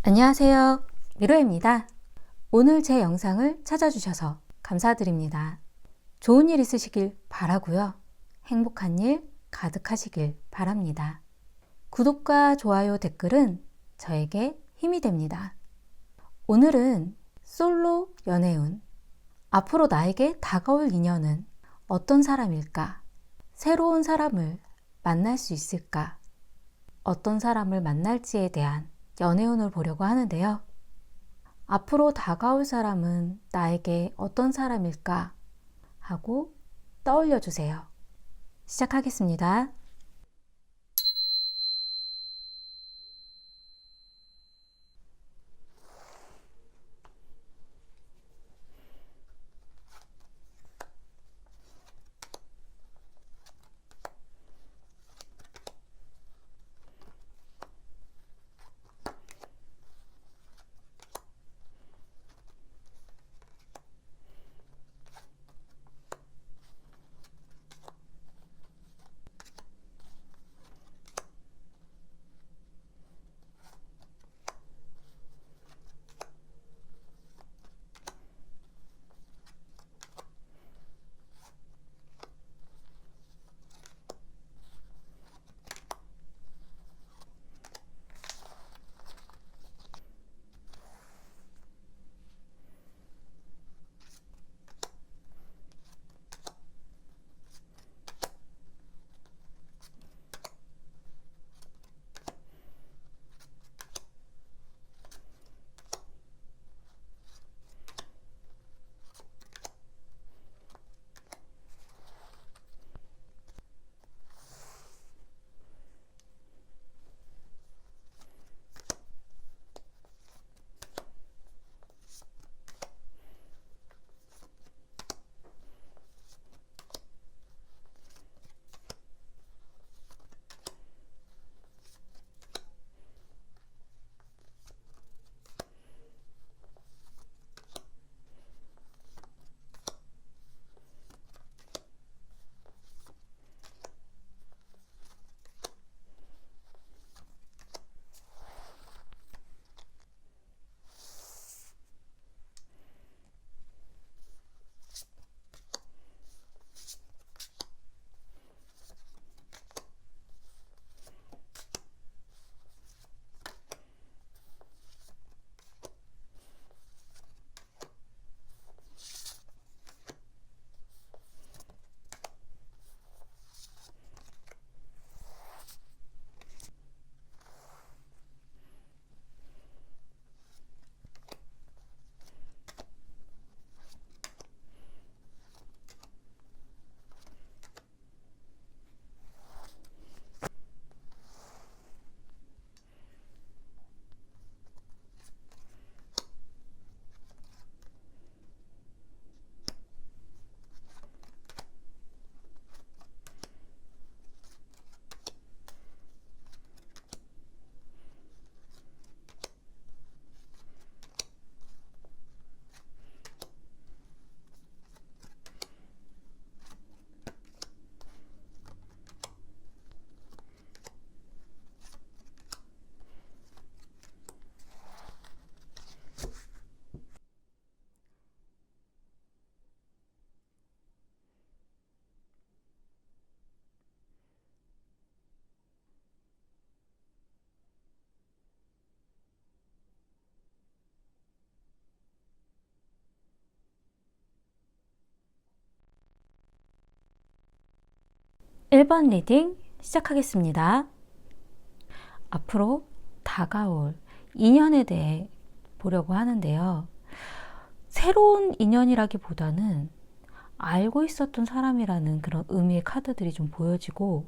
안녕하세요. 미로입니다. 오늘 제 영상을 찾아주셔서 감사드립니다. 좋은 일 있으시길 바라고요. 행복한 일 가득하시길 바랍니다. 구독과 좋아요, 댓글은 저에게 힘이 됩니다. 오늘은 솔로 연애운, 앞으로 나에게 다가올 인연은 어떤 사람일까? 새로운 사람을 만날 수 있을까? 어떤 사람을 만날지에 대한 연애운을 보려고 하는데요. 앞으로 다가올 사람은 나에게 어떤 사람일까 하고 떠올려 주세요. 시작하겠습니다. 일 번 리딩 시작하겠습니다. 앞으로 다가올 인연에 대해 보려고 하는데요. 새로운 인연이라기보다는 알고 있었던 사람이라는 그런 의미의 카드들이 좀 보여지고,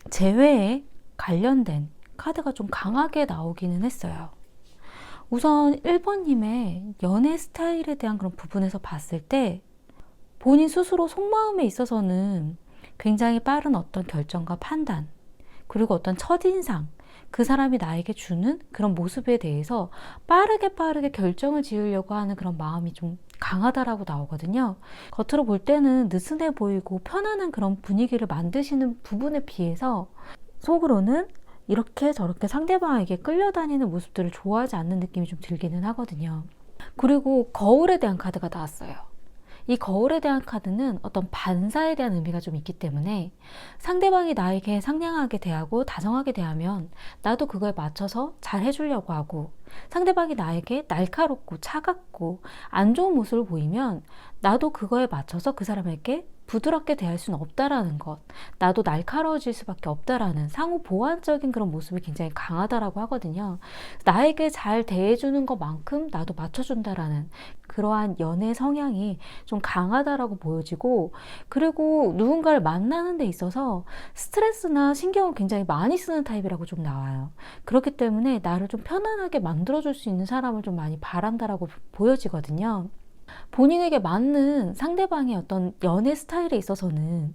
재회에 관련된 카드가 좀 강하게 나오기는 했어요. 우선 1번님의 연애 스타일에 대한 그런 부분에서 봤을 때 본인 스스로 속마음에 있어서는 굉장히 빠른 어떤 결정과 판단, 그리고 어떤 첫인상, 그 사람이 나에게 주는 그런 모습에 대해서 빠르게 결정을 지으려고 하는 그런 마음이 좀 강하다라고 나오거든요. 겉으로 볼 때는 느슨해 보이고 편안한 그런 분위기를 만드시는 부분에 비해서 속으로는 이렇게 저렇게 상대방에게 끌려다니는 모습들을 좋아하지 않는 느낌이 좀 들기는 하거든요. 그리고 거울에 대한 카드가 나왔어요. 이 거울에 대한 카드는 어떤 반사에 대한 의미가 좀 있기 때문에 상대방이 나에게 상냥하게 대하고 다정하게 대하면 나도 그거에 맞춰서 잘 해주려고 하고, 상대방이 나에게 날카롭고 차갑고 안 좋은 모습을 보이면 나도 그거에 맞춰서 그 사람에게 부드럽게 대할 수는 없다라는 것, 나도 날카로워질 수밖에 없다라는 상호 보완적인 그런 모습이 굉장히 강하다라고 하거든요. 나에게 잘 대해주는 것만큼 나도 맞춰준다라는 그러한 연애 성향이 좀 강하다라고 보여지고, 그리고 누군가를 만나는 데 있어서 스트레스나 신경을 굉장히 많이 쓰는 타입이라고 좀 나와요. 그렇기 때문에 나를 좀 편안하게 만들어줄 수 있는 사람을 좀 많이 바란다라고 보여지거든요. 본인에게 맞는 상대방의 어떤 연애 스타일에 있어서는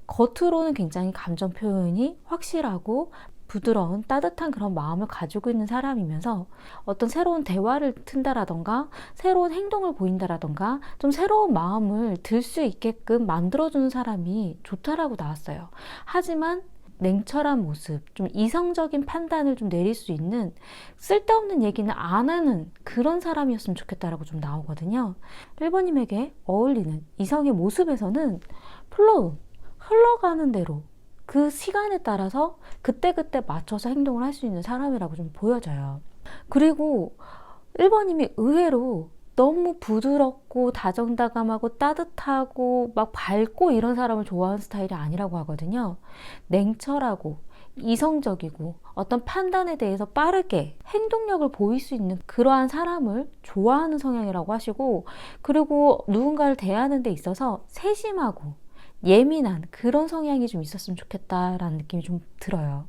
겉으로는 굉장히 감정 표현이 확실하고 부드러운 따뜻한 그런 마음을 가지고 있는 사람이면서 어떤 새로운 대화를 튼다라던가 새로운 행동을 보인다라던가 좀 새로운 마음을 들 수 있게끔 만들어주는 사람이 좋다라고 나왔어요. 하지만 냉철한 모습, 좀 이성적인 판단을 좀 내릴 수 있는, 쓸데없는 얘기는 안 하는 그런 사람이었으면 좋겠다라고 좀 나오거든요. 1번님에게 어울리는 이성의 모습에서는 플로우, 흘러가는 대로 그 시간에 따라서 그때그때 맞춰서 행동을 할 수 있는 사람이라고 좀 보여져요. 그리고 1번님이 의외로 너무 부드럽고 다정다감하고 따뜻하고 막 밝고 이런 사람을 좋아하는 스타일이 아니라고 하거든요. 냉철하고 이성적이고 어떤 판단에 대해서 빠르게 행동력을 보일 수 있는 그러한 사람을 좋아하는 성향이라고 하시고, 그리고 누군가를 대하는 데 있어서 세심하고 예민한 그런 성향이 좀 있었으면 좋겠다라는 느낌이 좀 들어요.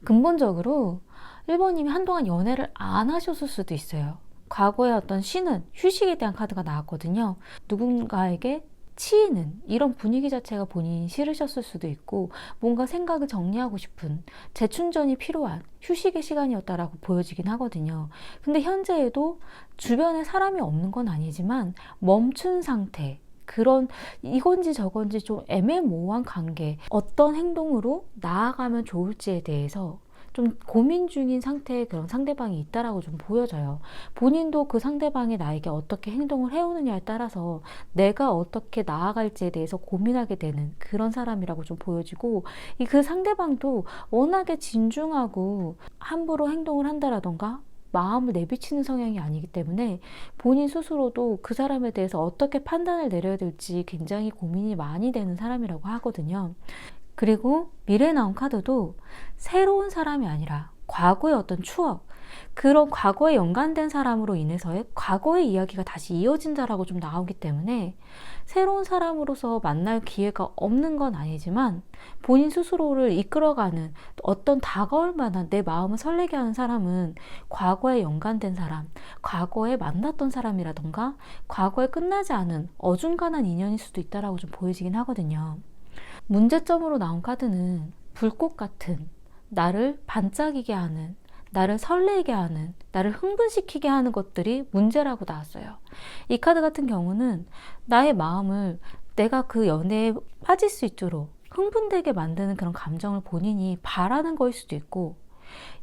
근본적으로 1번님이 한동안 연애를 안 하셨을 수도 있어요. 과거에 어떤 쉬는, 휴식에 대한 카드가 나왔거든요. 누군가에게 치이는 이런 분위기 자체가 본인이 싫으셨을 수도 있고, 뭔가 생각을 정리하고 싶은 재충전이 필요한 휴식의 시간이었다라고 보여지긴 하거든요. 근데 현재에도 주변에 사람이 없는 건 아니지만 멈춘 상태, 그런 이건지 저건지 좀 애매모호한 관계, 어떤 행동으로 나아가면 좋을지에 대해서 좀 고민 중인 상태의 그런 상대방이 있다라고 좀 보여져요. 본인도 그 상대방이 나에게 어떻게 행동을 해오느냐에 따라서 내가 어떻게 나아갈지에 대해서 고민하게 되는 그런 사람이라고 좀 보여지고, 그 상대방도 워낙에 진중하고 함부로 행동을 한다라던가 마음을 내비치는 성향이 아니기 때문에 본인 스스로도 그 사람에 대해서 어떻게 판단을 내려야 될지 굉장히 고민이 많이 되는 사람이라고 하거든요. 그리고 미래에 나온 카드도 새로운 사람이 아니라 과거의 어떤 추억, 그런 과거에 연관된 사람으로 인해서의 과거의 이야기가 다시 이어진다라고 좀 나오기 때문에 새로운 사람으로서 만날 기회가 없는 건 아니지만 본인 스스로를 이끌어가는 어떤 다가올 만한 내 마음을 설레게 하는 사람은 과거에 연관된 사람, 과거에 만났던 사람이라던가 과거에 끝나지 않은 어중간한 인연일 수도 있다라고 좀 보여지긴 하거든요. 문제점으로 나온 카드는 불꽃 같은, 나를 반짝이게 하는, 나를 설레게 하는, 나를 흥분시키게 하는 것들이 문제라고 나왔어요. 이 카드 같은 경우는 나의 마음을, 내가 그 연애에 빠질 수 있도록 흥분되게 만드는 그런 감정을 본인이 바라는 거일 수도 있고,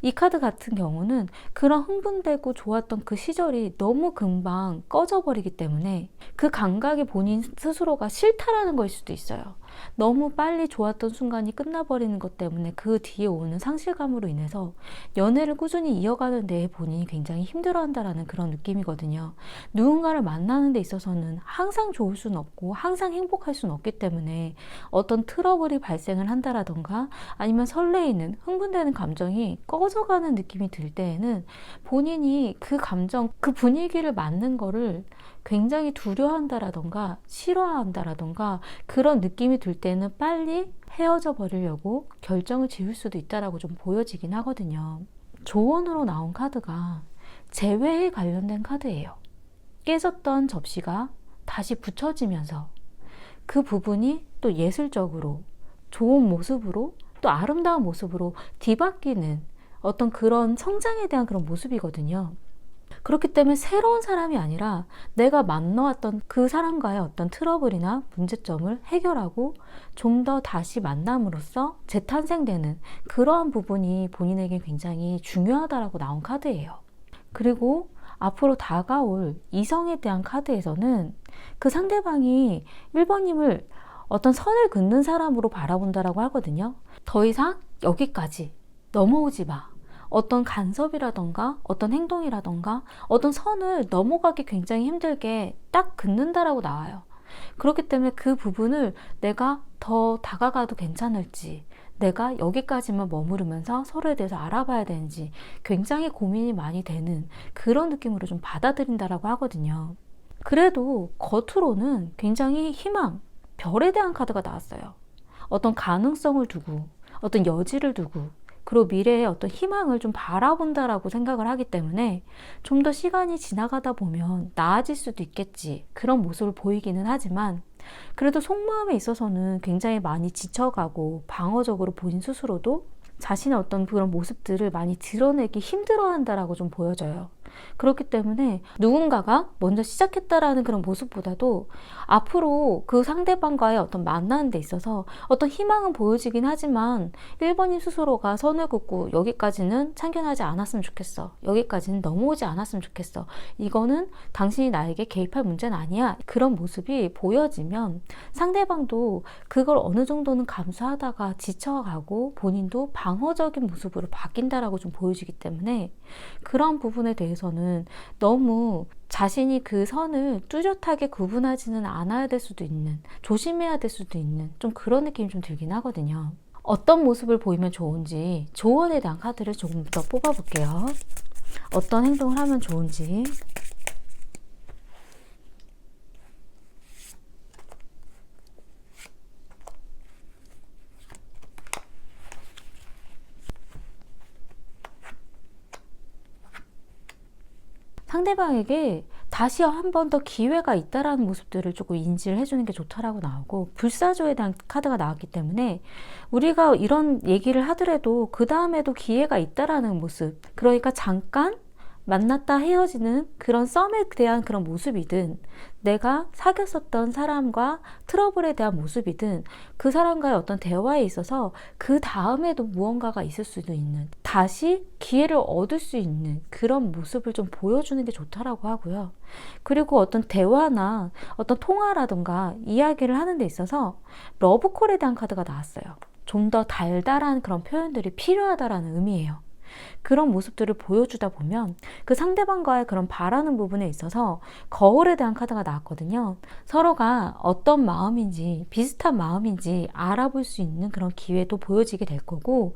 이 카드 같은 경우는 그런 흥분되고 좋았던 그 시절이 너무 금방 꺼져버리기 때문에 그 감각이 본인 스스로가 싫다라는 거일 수도 있어요. 너무 빨리 좋았던 순간이 끝나버리는 것 때문에 그 뒤에 오는 상실감으로 인해서 연애를 꾸준히 이어가는 데에 본인이 굉장히 힘들어한다라는 그런 느낌이거든요. 누군가를 만나는 데 있어서는 항상 좋을 수는 없고 항상 행복할 수는 없기 때문에 어떤 트러블이 발생을 한다라던가 아니면 설레이는, 흥분되는 감정이 꺼져가는 느낌이 들 때에는 본인이 그 감정, 그 분위기를 맞는 거를 굉장히 두려워한다라던가 싫어한다라던가 그런 느낌이 들 때는 빨리 헤어져 버리려고 결정을 지을 수도 있다라고 좀 보여지긴 하거든요. 조언으로 나온 카드가 재회에 관련된 카드예요. 깨졌던 접시가 다시 붙여지면서 그 부분이 또 예술적으로 좋은 모습으로 또 아름다운 모습으로 뒤바뀌는 어떤 그런 성장에 대한 그런 모습이거든요. 그렇기 때문에 새로운 사람이 아니라 내가 만나왔던 그 사람과의 어떤 트러블이나 문제점을 해결하고 좀 더 다시 만남으로써 재탄생되는 그러한 부분이 본인에게 굉장히 중요하다라고 나온 카드예요. 그리고 앞으로 다가올 이성에 대한 카드에서는 그 상대방이 1번님을 어떤 선을 긋는 사람으로 바라본다라고 하거든요. 더 이상 여기까지 넘어오지 마. 어떤 간섭이라던가 어떤 행동이라던가 어떤 선을 넘어가기 굉장히 힘들게 딱 긋는다라고 나와요. 그렇기 때문에 그 부분을 내가 더 다가가도 괜찮을지, 내가 여기까지만 머무르면서 서로에 대해서 알아봐야 되는지 굉장히 고민이 많이 되는 그런 느낌으로 좀 받아들인다라고 하거든요. 그래도 겉으로는 굉장히 희망, 별에 대한 카드가 나왔어요. 어떤 가능성을 두고 어떤 여지를 두고 그리고 미래의 어떤 희망을 좀 바라본다라고 생각을 하기 때문에 좀 더 시간이 지나가다 보면 나아질 수도 있겠지, 그런 모습을 보이기는 하지만 그래도 속마음에 있어서는 굉장히 많이 지쳐가고 방어적으로 본인 스스로도 자신의 어떤 그런 모습들을 많이 드러내기 힘들어한다라고 좀 보여져요. 그렇기 때문에 누군가가 먼저 시작했다라는 그런 모습보다도 앞으로 그 상대방과의 어떤 만나는 데 있어서 어떤 희망은 보여지긴 하지만 1번님 스스로가 선을 긋고 여기까지는 참견하지 않았으면 좋겠어, 여기까지는 넘어오지 않았으면 좋겠어, 이거는 당신이 나에게 개입할 문제는 아니야, 그런 모습이 보여지면 상대방도 그걸 어느 정도는 감수하다가 지쳐가고 본인도 방어적인 모습으로 바뀐다라고 좀 보여지기 때문에 그런 부분에 대해서는 너무 자신이 그 선을 뚜렷하게 구분하지는 않아야 될 수도 있는, 조심해야 될 수도 있는 좀 그런 느낌이 좀 들긴 하거든요. 어떤 모습을 보이면 좋은지 조언에 대한 카드를 조금 더 뽑아볼게요. 어떤 행동을 하면 좋은지. 상대방에게 다시 한 번 더 기회가 있다라는 모습들을 조금 인지를 해주는 게 좋다라고 나오고, 불사조에 대한 카드가 나왔기 때문에 우리가 이런 얘기를 하더라도 그 다음에도 기회가 있다라는 모습, 그러니까 잠깐 만났다 헤어지는 그런 썸에 대한 그런 모습이든, 내가 사귀었었던 사람과 트러블에 대한 모습이든, 그 사람과의 어떤 대화에 있어서 그 다음에도 무언가가 있을 수도 있는, 다시 기회를 얻을 수 있는 그런 모습을 좀 보여주는 게 좋다라고 하고요. 그리고 어떤 대화나 어떤 통화라든가 이야기를 하는 데 있어서 러브콜에 대한 카드가 나왔어요. 좀 더 달달한 그런 표현들이 필요하다라는 의미예요. 그런 모습들을 보여주다 보면 그 상대방과의 그런 바라는 부분에 있어서 거울에 대한 카드가 나왔거든요. 서로가 어떤 마음인지, 비슷한 마음인지 알아볼 수 있는 그런 기회도 보여지게 될 거고,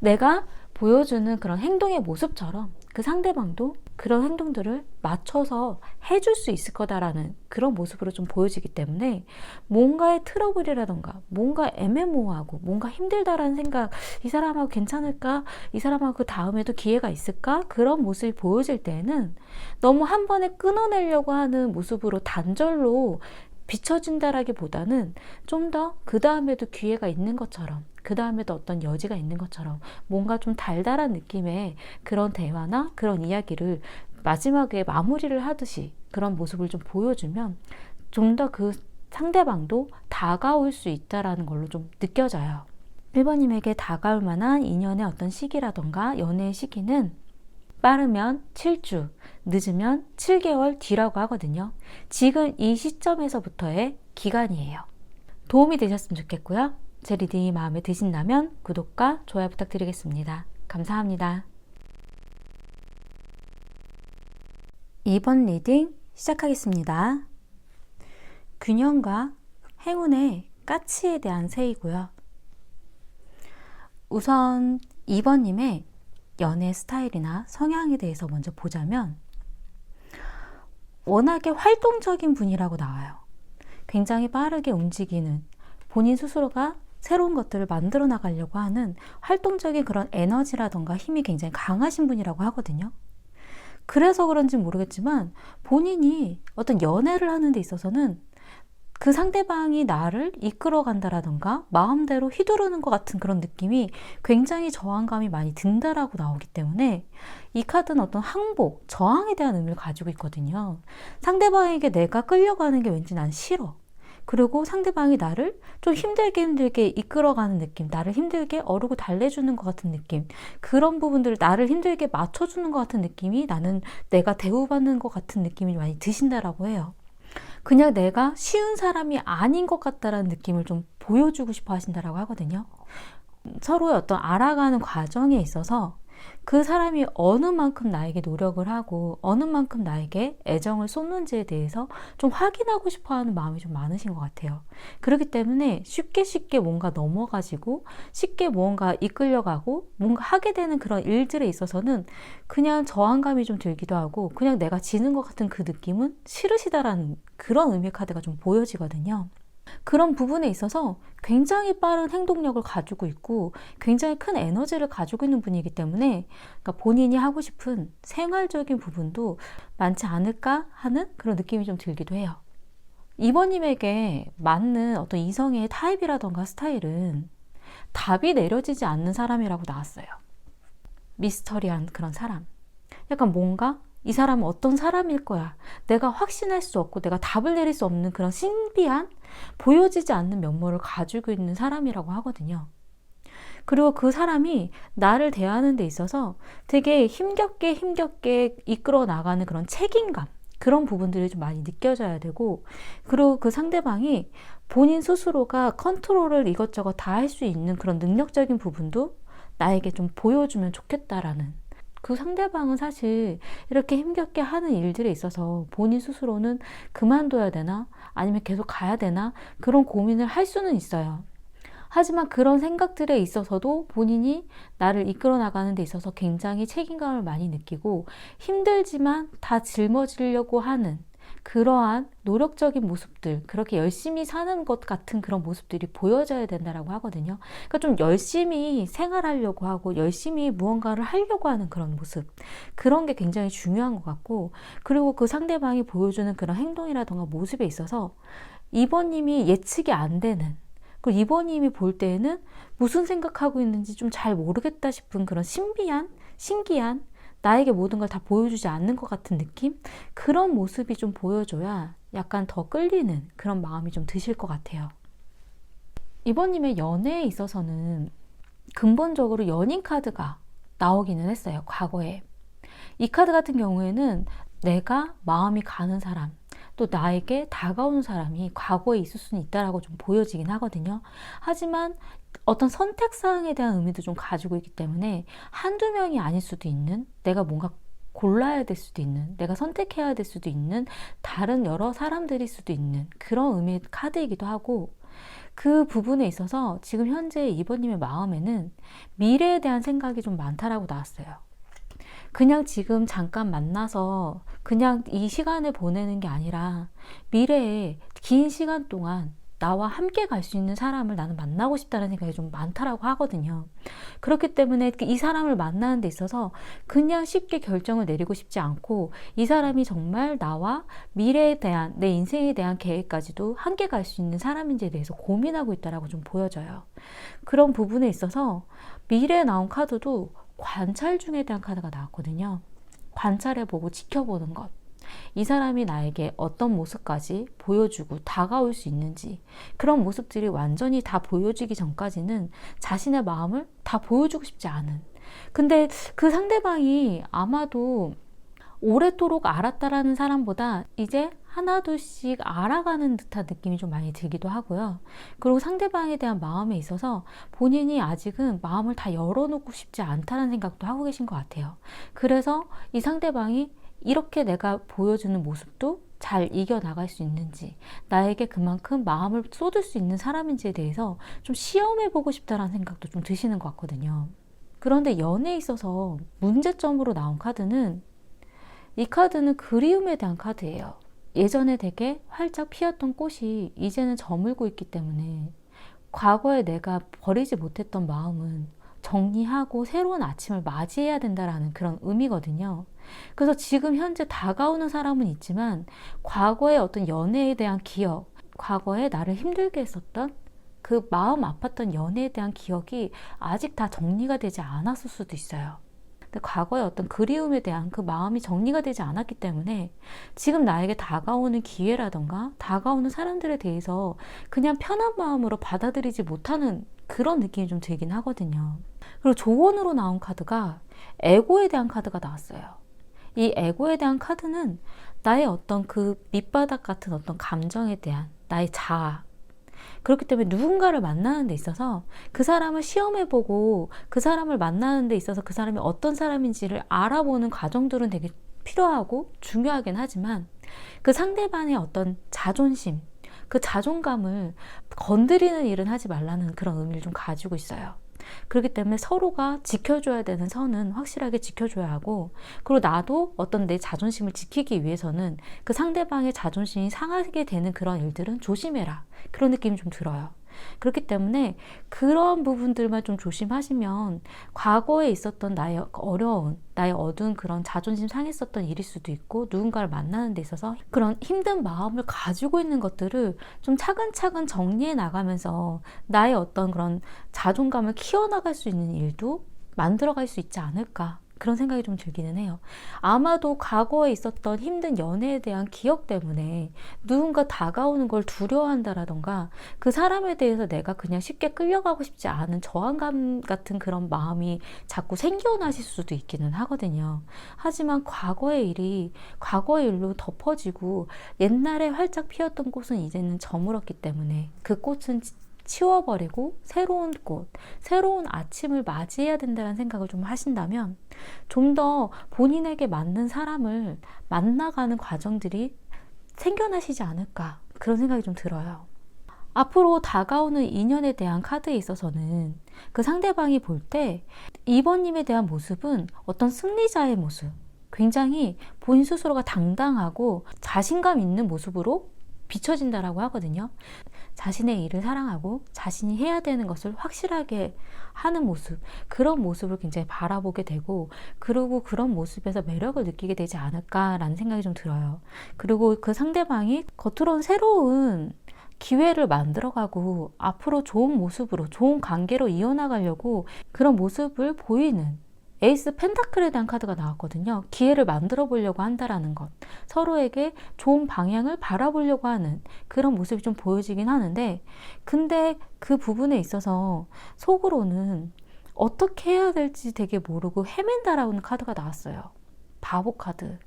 내가 보여주는 그런 행동의 모습처럼 그 상대방도 그런 행동들을 맞춰서 해줄 수 있을 거다라는 그런 모습으로 좀 보여지기 때문에 뭔가의 트러블이라던가 뭔가 애매모호하고 뭔가 힘들다라는 생각, 이 사람하고 괜찮을까? 이 사람하고 그 다음에도 기회가 있을까? 그런 모습이 보여질 때는 너무 한 번에 끊어내려고 하는 모습으로 단절로 비춰진다라기보다는 좀 더 그 다음에도 기회가 있는 것처럼, 그 다음에도 어떤 여지가 있는 것처럼 뭔가 좀 달달한 느낌의 그런 대화나 그런 이야기를 마지막에 마무리를 하듯이 그런 모습을 좀 보여주면 좀 더 그 상대방도 다가올 수 있다라는 걸로 좀 느껴져요. 1번님에게 다가올 만한 인연의 어떤 시기라던가 연애의 시기는 빠르면 7주, 늦으면 7개월 뒤라고 하거든요. 지금 이 시점에서부터의 기간이에요. 도움이 되셨으면 좋겠고요. 제 리딩이 마음에 드신다면 구독과 좋아요 부탁드리겠습니다. 감사합니다. 2번 리딩 시작하겠습니다. 균형과 행운의 까치에 대한 새이고요. 우선 2번님의 연애 스타일이나 성향에 대해서 먼저 보자면 워낙에 활동적인 분이라고 나와요. 굉장히 빠르게 움직이는, 본인 스스로가 새로운 것들을 만들어 나가려고 하는 활동적인 그런 에너지라던가 힘이 굉장히 강하신 분이라고 하거든요. 그래서 그런지 모르겠지만 본인이 어떤 연애를 하는 데 있어서는 그 상대방이 나를 이끌어 간다라던가 마음대로 휘두르는 것 같은 그런 느낌이 굉장히 저항감이 많이 든다라고 나오기 때문에 이 카드는 어떤 항복, 저항에 대한 의미를 가지고 있거든요. 상대방에게 내가 끌려가는 게 왠지 난 싫어. 그리고 상대방이 나를 좀 힘들게 이끌어가는 느낌, 나를 힘들게 어르고 달래주는 것 같은 느낌, 그런 부분들을 나를 힘들게 맞춰주는 것 같은 느낌이 나는 내가 대우받는 것 같은 느낌이 많이 드신다라고 해요. 그냥 내가 쉬운 사람이 아닌 것 같다라는 느낌을 좀 보여주고 싶어 하신다라고 하거든요. 서로의 어떤 알아가는 과정에 있어서 그 사람이 어느 만큼 나에게 노력을 하고 어느 만큼 나에게 애정을 쏟는지에 대해서 좀 확인하고 싶어 하는 마음이 좀 많으신 것 같아요. 그렇기 때문에 쉽게 뭔가 넘어가지고 쉽게 뭔가 이끌려가고 뭔가 하게 되는 그런 일들에 있어서는 그냥 저항감이 좀 들기도 하고 그냥 내가 지는 것 같은 그 느낌은 싫으시다라는 그런 의미 카드가 좀 보여지거든요. 그런 부분에 있어서 굉장히 빠른 행동력을 가지고 있고 굉장히 큰 에너지를 가지고 있는 분이기 때문에 그러니까 본인이 하고 싶은 생활적인 부분도 많지 않을까 하는 그런 느낌이 좀 들기도 해요. 이번님에게 맞는 어떤 이성의 타입이라던가 스타일은 답이 내려지지 않는 사람이라고 나왔어요. 미스터리한 그런 사람. 약간 뭔가 이 사람은 어떤 사람일 거야. 내가 확신할 수 없고 내가 답을 내릴 수 없는 그런 신비한 보여지지 않는 면모를 가지고 있는 사람이라고 하거든요. 그리고 그 사람이 나를 대하는 데 있어서 되게 힘겹게 이끌어 나가는 그런 책임감, 그런 부분들이 좀 많이 느껴져야 되고, 그리고 그 상대방이 본인 스스로가 컨트롤을 이것저것 다 할 수 있는 그런 능력적인 부분도 나에게 좀 보여주면 좋겠다라는, 그 상대방은 사실 이렇게 힘겹게 하는 일들에 있어서 본인 스스로는 그만둬야 되나 아니면 계속 가야 되나 그런 고민을 할 수는 있어요. 하지만 그런 생각들에 있어서도 본인이 나를 이끌어 나가는 데 있어서 굉장히 책임감을 많이 느끼고 힘들지만 다 짊어지려고 하는 그러한 노력적인 모습들, 그렇게 열심히 사는 것 같은 그런 모습들이 보여져야 된다라고 하거든요. 그러니까 좀 열심히 생활하려고 하고 열심히 무언가를 하려고 하는 그런 모습, 그런 게 굉장히 중요한 것 같고, 그리고 그 상대방이 보여주는 그런 행동이라던가 모습에 있어서 이번님이 예측이 안 되는, 그리고 이번님이 볼 때에는 무슨 생각하고 있는지 좀 잘 모르겠다 싶은 그런 신기한 나에게 모든 걸 다 보여주지 않는 것 같은 느낌? 그런 모습이 좀 보여줘야 약간 더 끌리는 그런 마음이 좀 드실 것 같아요. 이번님의 연애에 있어서는 근본적으로 연인 카드가 나오기는 했어요. 과거에. 이 카드 같은 경우에는 내가 마음이 가는 사람, 또 나에게 다가오는 사람이 과거에 있을 수는 있다라고 좀 보여지긴 하거든요. 하지만 어떤 선택사항에 대한 의미도 좀 가지고 있기 때문에 한두 명이 아닐 수도 있는, 내가 뭔가 골라야 될 수도 있는, 내가 선택해야 될 수도 있는 다른 여러 사람들일 수도 있는 그런 의미의 카드이기도 하고, 그 부분에 있어서 지금 현재 이번님의 마음에는 미래에 대한 생각이 좀 많다라고 나왔어요. 그냥 지금 잠깐 만나서 그냥 이 시간을 보내는 게 아니라 미래에 긴 시간 동안 나와 함께 갈 수 있는 사람을 나는 만나고 싶다는 생각이 좀 많다라고 하거든요. 그렇기 때문에 이 사람을 만나는 데 있어서 그냥 쉽게 결정을 내리고 싶지 않고 이 사람이 정말 나와 미래에 대한, 내 인생에 대한 계획까지도 함께 갈 수 있는 사람인지에 대해서 고민하고 있다라고 좀 보여져요. 그런 부분에 있어서 미래에 나온 카드도 관찰 중에 대한 카드가 나왔거든요. 관찰해보고 지켜보는 것. 이 사람이 나에게 어떤 모습까지 보여주고 다가올 수 있는지, 그런 모습들이 완전히 다 보여주기 전까지는 자신의 마음을 다 보여주고 싶지 않은, 근데 그 상대방이 아마도 오래도록 알았다라는 사람보다 이제 하나둘씩 알아가는 듯한 느낌이 좀 많이 들기도 하고요. 그리고 상대방에 대한 마음에 있어서 본인이 아직은 마음을 다 열어놓고 싶지 않다는 생각도 하고 계신 것 같아요. 그래서 이 상대방이 이렇게 내가 보여주는 모습도 잘 이겨나갈 수 있는지, 나에게 그만큼 마음을 쏟을 수 있는 사람인지에 대해서 좀 시험해보고 싶다는 생각도 좀 드시는 것 같거든요. 그런데 연애에 있어서 문제점으로 나온 카드는, 이 카드는 그리움에 대한 카드예요. 예전에 되게 활짝 피었던 꽃이 이제는 저물고 있기 때문에 과거에 내가 버리지 못했던 마음은 정리하고 새로운 아침을 맞이해야 된다라는 그런 의미거든요. 그래서 지금 현재 다가오는 사람은 있지만 과거의 어떤 연애에 대한 기억, 과거에 나를 힘들게 했었던 그 마음 아팠던 연애에 대한 기억이 아직 다 정리가 되지 않았을 수도 있어요. 근데 과거의 어떤 그리움에 대한 그 마음이 정리가 되지 않았기 때문에 지금 나에게 다가오는 기회라던가 다가오는 사람들에 대해서 그냥 편한 마음으로 받아들이지 못하는 그런 느낌이 좀 들긴 하거든요. 그리고 조언으로 나온 카드가 에고에 대한 카드가 나왔어요. 이 에고에 대한 카드는 나의 어떤 그 밑바닥 같은 어떤 감정에 대한 나의 자아, 그렇기 때문에 누군가를 만나는 데 있어서 그 사람을 시험해보고 그 사람을 만나는 데 있어서 그 사람이 어떤 사람인지를 알아보는 과정들은 되게 필요하고 중요하긴 하지만 그 상대방의 어떤 자존심, 그 자존감을 건드리는 일은 하지 말라는 그런 의미를 좀 가지고 있어요. 그렇기 때문에 서로가 지켜줘야 되는 선은 확실하게 지켜줘야 하고, 그리고 나도 어떤 내 자존심을 지키기 위해서는 그 상대방의 자존심이 상하게 되는 그런 일들은 조심해라, 그런 느낌이 좀 들어요. 그렇기 때문에 그런 부분들만 좀 조심하시면 과거에 있었던 나의 어려운, 나의 어두운 그런 자존심 상했었던 일일 수도 있고, 누군가를 만나는 데 있어서 그런 힘든 마음을 가지고 있는 것들을 좀 차근차근 정리해 나가면서 나의 어떤 그런 자존감을 키워나갈 수 있는 일도 만들어갈 수 있지 않을까, 그런 생각이 좀 들기는 해요. 아마도 과거에 있었던 힘든 연애에 대한 기억 때문에 누군가 다가오는 걸 두려워한다라던가 그 사람에 대해서 내가 그냥 쉽게 끌려가고 싶지 않은 저항감 같은 그런 마음이 자꾸 생겨나실 수도 있기는 하거든요. 하지만 과거의 일이 과거의 일로 덮어지고 옛날에 활짝 피었던 꽃은 이제는 저물었기 때문에 그 꽃은 치워버리고 새로운 꽃, 새로운 아침을 맞이해야 된다는 생각을 좀 하신다면 좀 더 본인에게 맞는 사람을 만나가는 과정들이 생겨나시지 않을까, 그런 생각이 좀 들어요. 앞으로 다가오는 인연에 대한 카드에 있어서는 그 상대방이 볼 때 2번님에 대한 모습은 어떤 승리자의 모습, 굉장히 본인 스스로가 당당하고 자신감 있는 모습으로 비춰진다라고 하거든요. 자신의 일을 사랑하고 자신이 해야 되는 것을 확실하게 하는 모습, 그런 모습을 굉장히 바라보게 되고, 그리고 그런 모습에서 매력을 느끼게 되지 않을까라는 생각이 좀 들어요. 그리고 그 상대방이 겉으로는 새로운 기회를 만들어가고 앞으로 좋은 모습으로, 좋은 관계로 이어나가려고 그런 모습을 보이는 에이스 펜타클에 대한 카드가 나왔거든요. 기회를 만들어 보려고 한다라는 것, 서로에게 좋은 방향을 바라보려고 하는 그런 모습이 좀 보여지긴 하는데, 근데 그 부분에 있어서 속으로는 어떻게 해야 될지 되게 모르고 헤맨다라는 카드가 나왔어요. 바보 카드.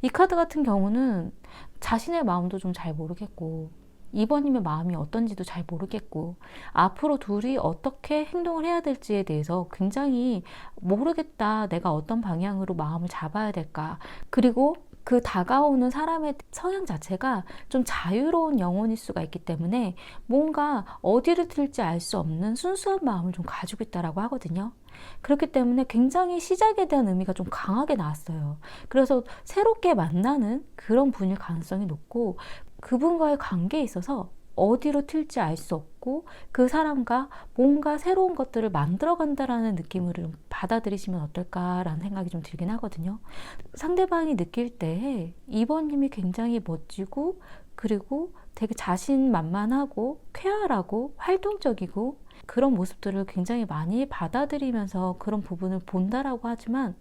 이 카드 같은 경우는 자신의 마음도 좀 잘 모르겠고 2번님의 마음이 어떤지도 잘 모르겠고 앞으로 둘이 어떻게 행동을 해야 될지에 대해서 굉장히 모르겠다, 내가 어떤 방향으로 마음을 잡아야 될까, 그리고 그 다가오는 사람의 성향 자체가 좀 자유로운 영혼일 수가 있기 때문에 뭔가 어디를 튈지 알 수 없는 순수한 마음을 좀 가지고 있다라고 하거든요. 그렇기 때문에 굉장히 시작에 대한 의미가 좀 강하게 나왔어요. 그래서 새롭게 만나는 그런 분일 가능성이 높고, 그분과의 관계에 있어서 어디로 튈지 알 수 없고 그 사람과 뭔가 새로운 것들을 만들어 간다라는 느낌으로 받아들이시면 어떨까라는 생각이 좀 들긴 하거든요. 상대방이 느낄 때 2번님이 굉장히 멋지고, 그리고 되게 자신만만하고 쾌활하고 활동적이고 그런 모습들을 굉장히 많이 받아들이면서 그런 부분을 본다라고 하지만,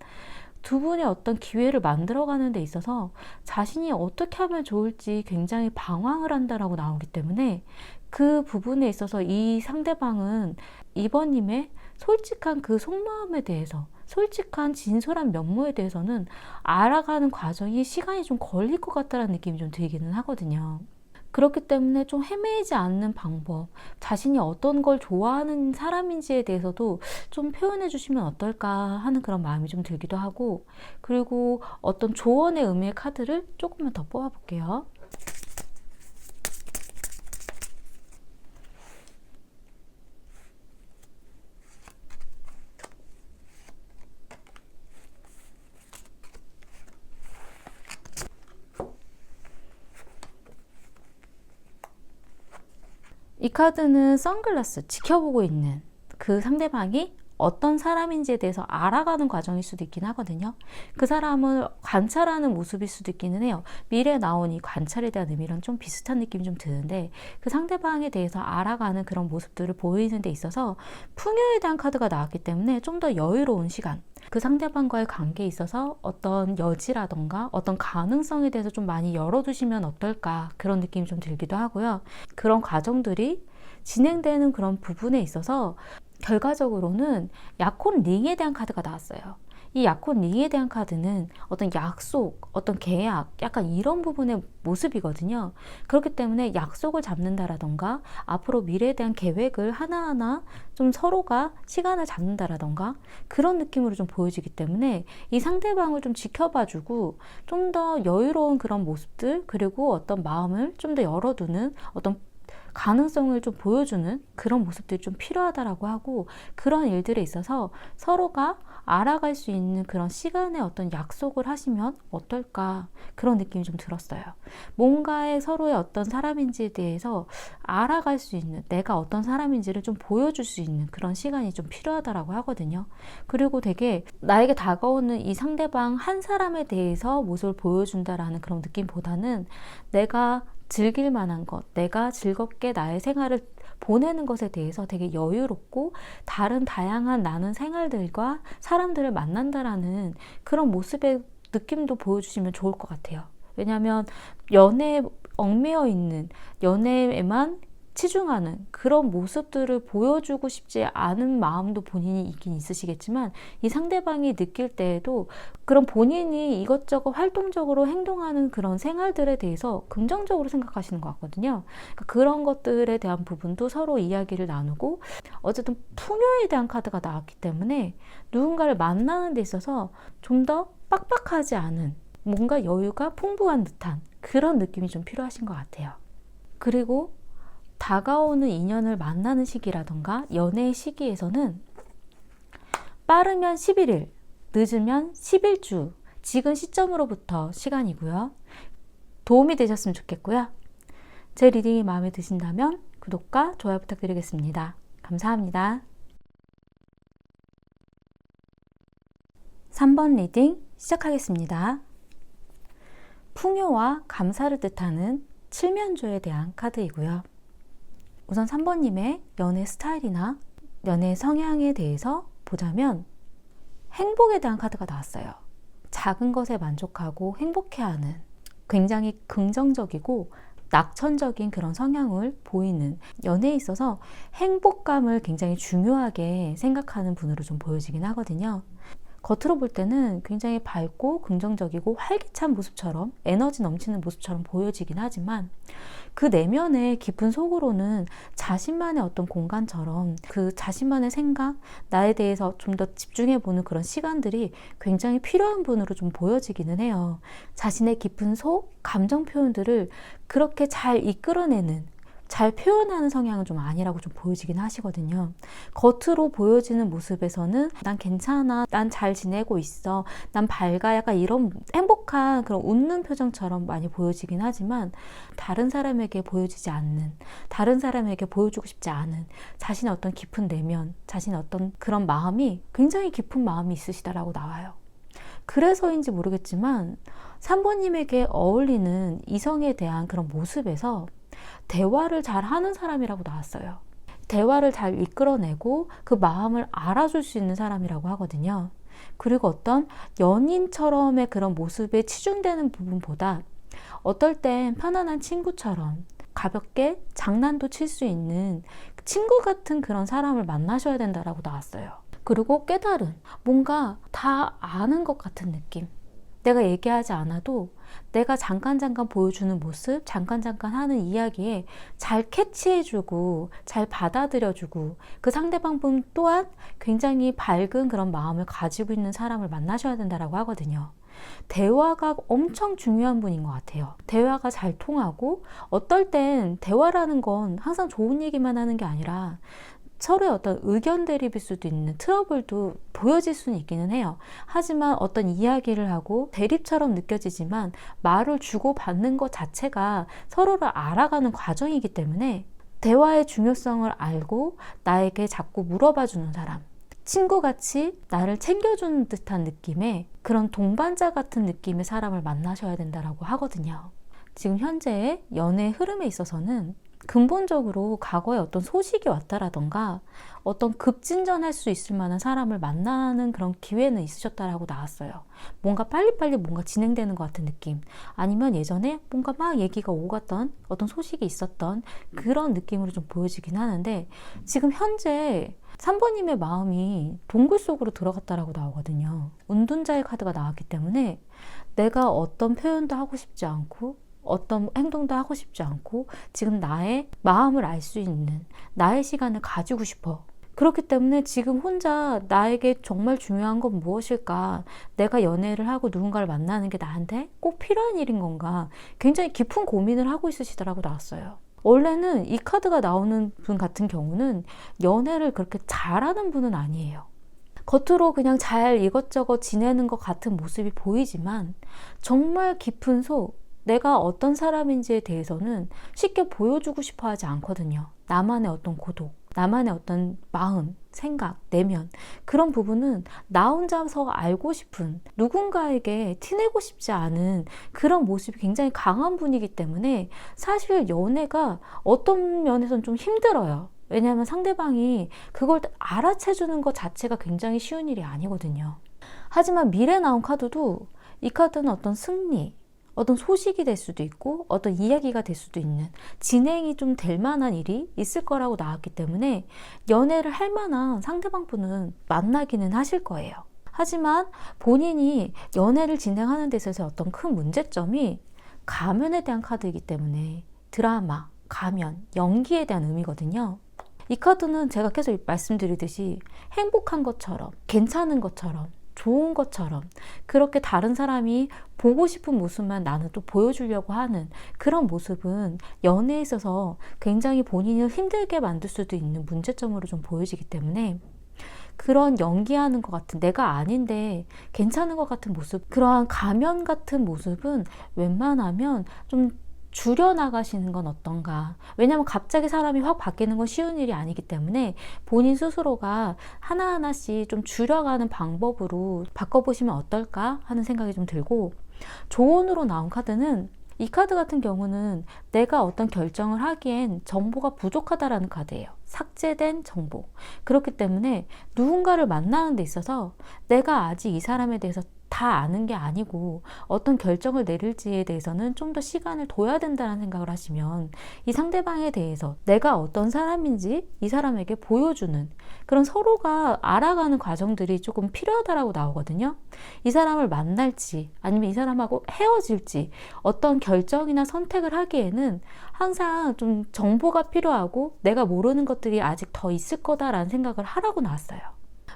두 분의 어떤 기회를 만들어가는 데 있어서 자신이 어떻게 하면 좋을지 굉장히 방황을 한다라고 나오기 때문에 그 부분에 있어서 이 상대방은 2번님의 솔직한 그 속마음에 대해서, 솔직한 진솔한 면모에 대해서는 알아가는 과정이 시간이 좀 걸릴 것 같다는 느낌이 좀 들기는 하거든요. 그렇기 때문에 좀 헤매이지 않는 방법, 자신이 어떤 걸 좋아하는 사람인지에 대해서도 좀 표현해 주시면 어떨까 하는 그런 마음이 좀 들기도 하고, 그리고 어떤 조언의 의미의 카드를 조금만 더 뽑아 볼게요. 이 카드는 선글라스, 지켜보고 있는 그 상대방이 어떤 사람인지에 대해서 알아가는 과정일 수도 있긴 하거든요. 그 사람을 관찰하는 모습일 수도 있기는 해요. 미래에 나온 이 관찰에 대한 의미랑 좀 비슷한 느낌이 좀 드는데, 그 상대방에 대해서 알아가는 그런 모습들을 보이는 데 있어서 풍요에 대한 카드가 나왔기 때문에 좀 더 여유로운 시간, 그 상대방과의 관계에 있어서 어떤 여지라던가 어떤 가능성에 대해서 좀 많이 열어두시면 어떨까, 그런 느낌이 좀 들기도 하고요. 그런 과정들이 진행되는 그런 부분에 있어서 결과적으로는 약혼 링에 대한 카드가 나왔어요. 이 약혼 링에 대한 카드는 어떤 약속, 어떤 계약, 약간 이런 부분의 모습이거든요. 그렇기 때문에 약속을 잡는다라던가 앞으로 미래에 대한 계획을 하나하나 좀 서로가 시간을 잡는다라던가 그런 느낌으로 좀 보여지기 때문에 이 상대방을 좀 지켜봐주고 좀 더 여유로운 그런 모습들, 그리고 어떤 마음을 좀 더 열어두는 어떤 가능성을 좀 보여주는 그런 모습들이 좀 필요하다라고 하고, 그런 일들에 있어서 서로가 알아갈 수 있는 그런 시간의 어떤 약속을 하시면 어떨까, 그런 느낌이 좀 들었어요. 뭔가의 서로의 어떤 사람인지에 대해서 알아갈 수 있는, 내가 어떤 사람인지를 좀 보여줄 수 있는 그런 시간이 좀 필요하다라고 하거든요. 그리고 되게 나에게 다가오는 이 상대방 한 사람에 대해서 모습을 보여준다라는 그런 느낌보다는 내가 즐길 만한 것, 내가 즐겁게 나의 생활을 보내는 것에 대해서 되게 여유롭고 다른 다양한 나는 생활들과 사람들을 만난다라는 그런 모습의 느낌도 보여주시면 좋을 것 같아요. 왜냐하면 연애에 얽매여 있는, 연애에만 치중하는 그런 모습들을 보여주고 싶지 않은 마음도 본인이 있긴 있으시겠지만, 이 상대방이 느낄 때에도 그런 본인이 이것저것 활동적으로 행동하는 그런 생활들에 대해서 긍정적으로 생각하시는 것 같거든요. 그러니까 그런 것들에 대한 부분도 서로 이야기를 나누고, 어쨌든 풍요에 대한 카드가 나왔기 때문에 누군가를 만나는 데 있어서 좀 더 빡빡하지 않은, 뭔가 여유가 풍부한 듯한 그런 느낌이 좀 필요하신 것 같아요. 그리고 다가오는 인연을 만나는 시기라던가 연애의 시기에서는 빠르면 11일, 늦으면 11주, 지금 시점으로부터 시간이고요. 도움이 되셨으면 좋겠고요. 제 리딩이 마음에 드신다면 구독과 좋아요 부탁드리겠습니다. 감사합니다. 3번 리딩 시작하겠습니다. 풍요와 감사를 뜻하는 칠면조에 대한 카드이고요. 우선 3번님의 연애 스타일이나 연애 성향에 대해서 보자면 행복에 대한 카드가 나왔어요. 작은 것에 만족하고 행복해하는, 굉장히 긍정적이고 낙천적인 그런 성향을 보이는, 연애에 있어서 행복감을 굉장히 중요하게 생각하는 분으로 좀 보여지긴 하거든요. 겉으로 볼 때는 굉장히 밝고 긍정적이고 활기찬 모습처럼, 에너지 넘치는 모습처럼 보여지긴 하지만 그 내면의 깊은 속으로는 자신만의 어떤 공간처럼 그 자신만의 생각, 나에 대해서 좀 더 집중해보는 그런 시간들이 굉장히 필요한 분으로 좀 보여지기는 해요. 자신의 깊은 속, 감정 표현들을 그렇게 잘 이끌어내는, 잘 표현하는 성향은 좀 아니라고 좀 보여지긴 하시거든요. 겉으로 보여지는 모습에서는 난 괜찮아, 난 잘 지내고 있어, 난 밝아, 약간 이런 행복한 그런 웃는 표정처럼 많이 보여지긴 하지만 다른 사람에게 보여지지 않는, 다른 사람에게 보여주고 싶지 않은 자신의 어떤 깊은 내면, 자신의 어떤 그런 마음이, 굉장히 깊은 마음이 있으시다라고 나와요. 그래서인지 모르겠지만 3번님에게 어울리는 이성에 대한 그런 모습에서 대화를 잘 하는 사람이라고 나왔어요. 대화를 잘 이끌어내고 그 마음을 알아줄 수 있는 사람이라고 하거든요. 그리고 어떤 연인처럼의 그런 모습에 치중되는 부분보다 어떨 땐 편안한 친구처럼 가볍게 장난도 칠 수 있는 친구 같은 그런 사람을 만나셔야 된다라고 나왔어요. 그리고 깨달은, 뭔가 다 아는 것 같은 느낌. 내가 얘기하지 않아도 내가 잠깐 보여주는 모습, 잠깐 하는 이야기에 잘 캐치해주고 잘 받아들여주고, 그 상대방 분 또한 굉장히 밝은 그런 마음을 가지고 있는 사람을 만나셔야 된다고 하거든요. 대화가 엄청 중요한 분인 것 같아요. 대화가 잘 통하고, 어떨 땐 대화라는 건 항상 좋은 얘기만 하는 게 아니라 서로의 어떤 의견 대립일 수도 있는 트러블도 보여질 수는 있기는 해요. 하지만 어떤 이야기를 하고 대립처럼 느껴지지만 말을 주고받는 것 자체가 서로를 알아가는 과정이기 때문에 대화의 중요성을 알고 나에게 자꾸 물어봐 주는 사람, 친구같이 나를 챙겨주는 듯한 느낌의 그런 동반자 같은 느낌의 사람을 만나셔야 된다라고 하거든요. 지금 현재의 연애 흐름에 있어서는 근본적으로 과거에 어떤 소식이 왔다라던가 어떤 급진전할 수 있을 만한 사람을 만나는 그런 기회는 있으셨다라고 나왔어요. 뭔가 빨리빨리 뭔가 진행되는 것 같은 느낌, 아니면 예전에 뭔가 막 얘기가 오갔던 어떤 소식이 있었던 그런 느낌으로 좀 보여지긴 하는데, 지금 현재 3번님의 마음이 동굴 속으로 들어갔다라고 나오거든요. 은둔자의 카드가 나왔기 때문에 내가 어떤 표현도 하고 싶지 않고 어떤 행동도 하고 싶지 않고 지금 나의 마음을 알 수 있는 나의 시간을 가지고 싶어. 그렇기 때문에 지금 혼자 나에게 정말 중요한 건 무엇일까? 내가 연애를 하고 누군가를 만나는 게 나한테 꼭 필요한 일인 건가? 굉장히 깊은 고민을 하고 있으시더라고 나왔어요. 원래는 이 카드가 나오는 분 같은 경우는 연애를 그렇게 잘하는 분은 아니에요. 겉으로 그냥 잘 이것저것 지내는 것 같은 모습이 보이지만 정말 깊은 속, 내가 어떤 사람인지에 대해서는 쉽게 보여주고 싶어 하지 않거든요. 나만의 어떤 고독, 나만의 어떤 마음, 생각, 내면, 그런 부분은 나 혼자서 알고 싶은, 누군가에게 티내고 싶지 않은 그런 모습이 굉장히 강한 분이기 때문에 사실 연애가 어떤 면에서는 좀 힘들어요. 왜냐하면 상대방이 그걸 알아채주는 것 자체가 굉장히 쉬운 일이 아니거든요. 하지만 미래 나온 카드도, 이 카드는 어떤 승리, 어떤 소식이 될 수도 있고 어떤 이야기가 될 수도 있는, 진행이 좀 될 만한 일이 있을 거라고 나왔기 때문에 연애를 할 만한 상대방 분은 만나기는 하실 거예요. 하지만 본인이 연애를 진행하는 데 있어서 어떤 큰 문제점이 가면에 대한 카드이기 때문에 드라마, 가면, 연기에 대한 의미거든요. 이 카드는 제가 계속 말씀드리듯이 행복한 것처럼, 괜찮은 것처럼, 좋은 것처럼 그렇게 다른 사람이 보고 싶은 모습만 나는 또 보여주려고 하는 그런 모습은 연애에 있어서 굉장히 본인을 힘들게 만들 수도 있는 문제점으로 좀 보여지기 때문에, 그런 연기하는 것 같은, 내가 아닌데 괜찮은 것 같은 모습, 그러한 가면 같은 모습은 웬만하면 좀 줄여나가시는 건 어떤가. 왜냐하면 갑자기 사람이 확 바뀌는 건 쉬운 일이 아니기 때문에 본인 스스로가 하나하나씩 좀 줄여가는 방법으로 바꿔보시면 어떨까 하는 생각이 좀 들고, 조언으로 나온 카드는, 이 카드 같은 경우는 내가 어떤 결정을 하기엔 정보가 부족하다라는 카드예요. 삭제된 정보. 그렇기 때문에 누군가를 만나는 데 있어서 내가 아직 이 사람에 대해서 다 아는 게 아니고 어떤 결정을 내릴지에 대해서는 좀 더 시간을 둬야 된다는 생각을 하시면, 이 상대방에 대해서 내가 어떤 사람인지 이 사람에게 보여주는 그런 서로가 알아가는 과정들이 조금 필요하다라고 나오거든요. 이 사람을 만날지 아니면 이 사람하고 헤어질지 어떤 결정이나 선택을 하기에는 항상 좀 정보가 필요하고 내가 모르는 것들이 아직 더 있을 거다라는 생각을 하라고 나왔어요.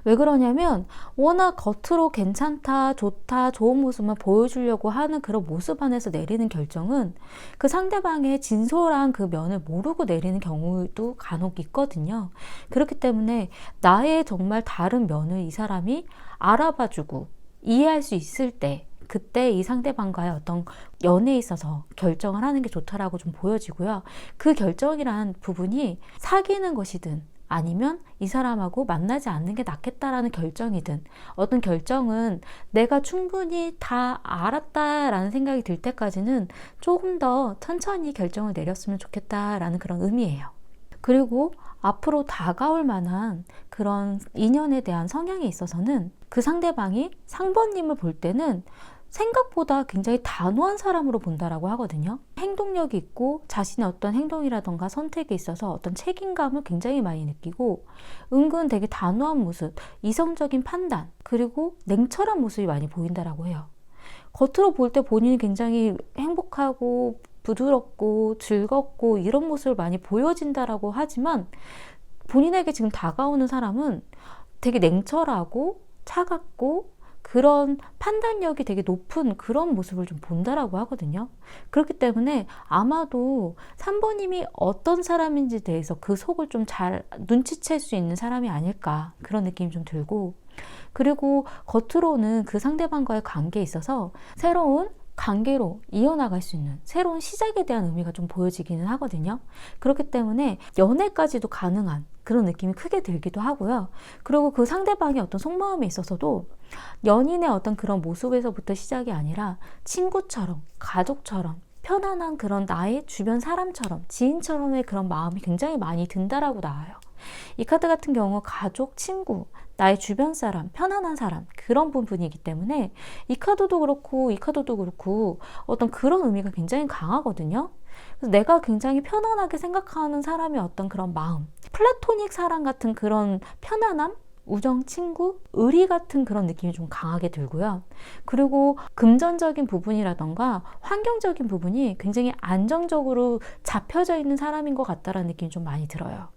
왜 그러냐면 워낙 겉으로 괜찮다, 좋다, 좋은 모습만 보여주려고 하는 그런 모습 안에서 내리는 결정은 그 상대방의 진솔한 그 면을 모르고 내리는 경우도 간혹 있거든요. 그렇기 때문에 나의 정말 다른 면을 이 사람이 알아봐주고 이해할 수 있을 때, 그때 이 상대방과의 어떤 연애에 있어서 결정을 하는 게 좋다라고 좀 보여지고요. 그 결정이란 부분이 사귀는 것이든 아니면 이 사람하고 만나지 않는 게 낫겠다라는 결정이든, 어떤 결정은 내가 충분히 다 알았다라는 생각이 들 때까지는 조금 더 천천히 결정을 내렸으면 좋겠다라는 그런 의미예요. 그리고 앞으로 다가올 만한 그런 인연에 대한 성향에 있어서는 그 상대방이 상번님을 볼 때는 생각보다 굉장히 단호한 사람으로 본다라고 하거든요. 행동력이 있고 자신의 어떤 행동이라던가 선택에 있어서 어떤 책임감을 굉장히 많이 느끼고, 은근 되게 단호한 모습, 이성적인 판단, 그리고 냉철한 모습이 많이 보인다라고 해요. 겉으로 볼 때 본인이 굉장히 행복하고 부드럽고 즐겁고 이런 모습을 많이 보여진다라고 하지만, 본인에게 지금 다가오는 사람은 되게 냉철하고 차갑고 그런 판단력이 되게 높은 그런 모습을 좀 본다라고 하거든요. 그렇기 때문에 아마도 3번님이 어떤 사람인지 대해서 그 속을 좀 잘 눈치챌 수 있는 사람이 아닐까, 그런 느낌이 좀 들고, 그리고 겉으로는 그 상대방과의 관계에 있어서 새로운 관계로 이어나갈 수 있는 새로운 시작에 대한 의미가 좀 보여지기는 하거든요. 그렇기 때문에 연애까지도 가능한 그런 느낌이 크게 들기도 하고요. 그리고 그 상대방의 어떤 속마음에 있어서도 연인의 어떤 그런 모습에서부터 시작이 아니라 친구처럼, 가족처럼, 편안한 그런 나의 주변 사람처럼, 지인처럼의 그런 마음이 굉장히 많이 든다라고 나와요. 이 카드 같은 경우 가족, 친구, 나의 주변 사람, 편안한 사람, 그런 부분이기 때문에 이 카드도 그렇고 이 카드도 그렇고 어떤 그런 의미가 굉장히 강하거든요. 그래서 내가 굉장히 편안하게 생각하는 사람의 어떤 그런 마음, 플라토닉 사랑 같은 그런 편안함, 우정, 친구, 의리 같은 그런 느낌이 좀 강하게 들고요. 그리고 금전적인 부분이라던가 환경적인 부분이 굉장히 안정적으로 잡혀져 있는 사람인 것 같다라는 느낌이 좀 많이 들어요.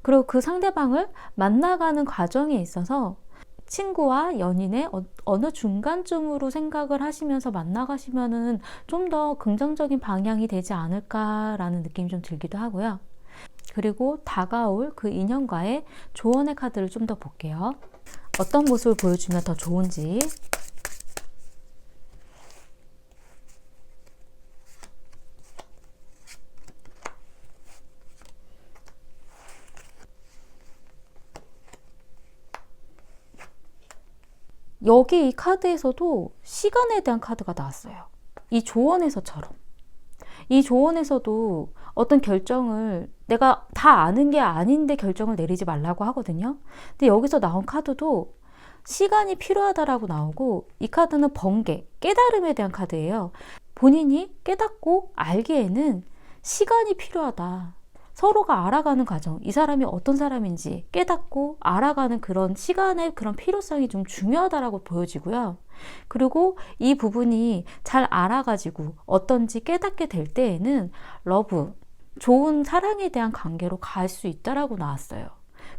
그리고 그 상대방을 만나가는 과정에 있어서 친구와 연인의 어느 중간쯤으로 생각을 하시면서 만나가시면은 좀 더 긍정적인 방향이 되지 않을까라는 느낌이 좀 들기도 하고요. 그리고 다가올 그 인연과의 조언의 카드를 좀 더 볼게요. 어떤 모습을 보여주면 더 좋은지. 여기 이 카드에서도 시간에 대한 카드가 나왔어요. 이 조언에서처럼. 이 조언에서도 어떤 결정을 내가 다 아는 게 아닌데 결정을 내리지 말라고 하거든요. 근데 여기서 나온 카드도 시간이 필요하다라고 나오고, 이 카드는 번개, 깨달음에 대한 카드예요. 본인이 깨닫고 알기에는 시간이 필요하다. 서로가 알아가는 과정, 이 사람이 어떤 사람인지 깨닫고 알아가는 그런 시간의 그런 필요성이 좀 중요하다라고 보여지고요. 그리고 이 부분이 잘 알아가지고 어떤지 깨닫게 될 때에는 러브, 좋은 사랑에 대한 관계로 갈 수 있다라고 나왔어요.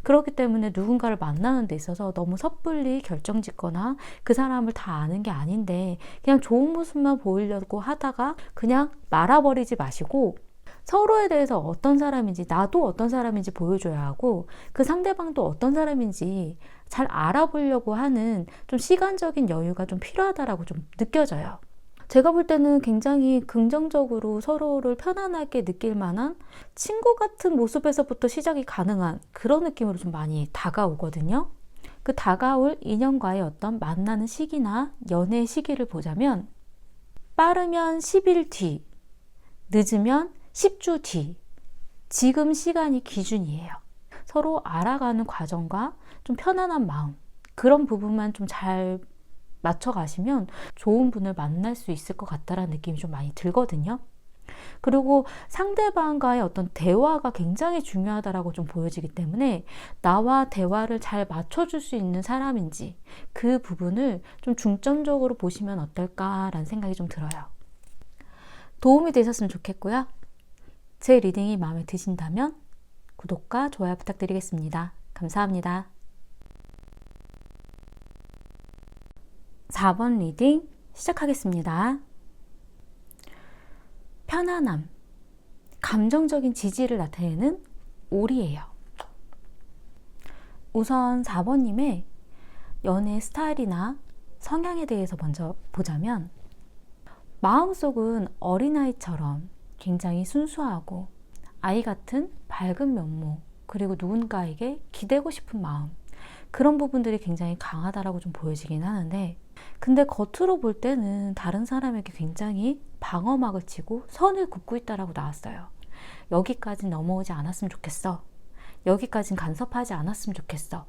그렇기 때문에 누군가를 만나는 데 있어서 너무 섣불리 결정짓거나 그 사람을 다 아는 게 아닌데 그냥 좋은 모습만 보이려고 하다가 그냥 말아버리지 마시고, 서로에 대해서 어떤 사람인지, 나도 어떤 사람인지 보여줘야 하고 그 상대방도 어떤 사람인지 잘 알아보려고 하는 좀 시간적인 여유가 좀 필요하다라고 좀 느껴져요. 제가 볼 때는 굉장히 긍정적으로 서로를 편안하게 느낄 만한 친구 같은 모습에서부터 시작이 가능한 그런 느낌으로 좀 많이 다가오거든요. 그 다가올 인연과의 어떤 만나는 시기나 연애 시기를 보자면 빠르면 10일 뒤, 늦으면 10주 뒤, 지금 시간이 기준이에요. 서로 알아가는 과정과 좀 편안한 마음, 그런 부분만 좀 잘 맞춰가시면 좋은 분을 만날 수 있을 것 같다라는 느낌이 좀 많이 들거든요. 그리고 상대방과의 어떤 대화가 굉장히 중요하다라고 좀 보여지기 때문에 나와 대화를 잘 맞춰줄 수 있는 사람인지 그 부분을 좀 중점적으로 보시면 어떨까라는 생각이 좀 들어요. 도움이 되셨으면 좋겠고요. 제 리딩이 마음에 드신다면 구독과 좋아요 부탁드리겠습니다. 감사합니다. 4번 리딩 시작하겠습니다. 편안함, 감정적인 지지를 나타내는 오리예요. 우선 4번님의 연애 스타일이나 성향에 대해서 먼저 보자면 마음속은 어린아이처럼 굉장히 순수하고 아이 같은 밝은 면모, 그리고 누군가에게 기대고 싶은 마음, 그런 부분들이 굉장히 강하다라고 좀 보여지긴 하는데, 근데 겉으로 볼 때는 다른 사람에게 굉장히 방어막을 치고 선을 긋고 있다라고 나왔어요. 여기까지 넘어오지 않았으면 좋겠어. 여기까진 간섭하지 않았으면 좋겠어.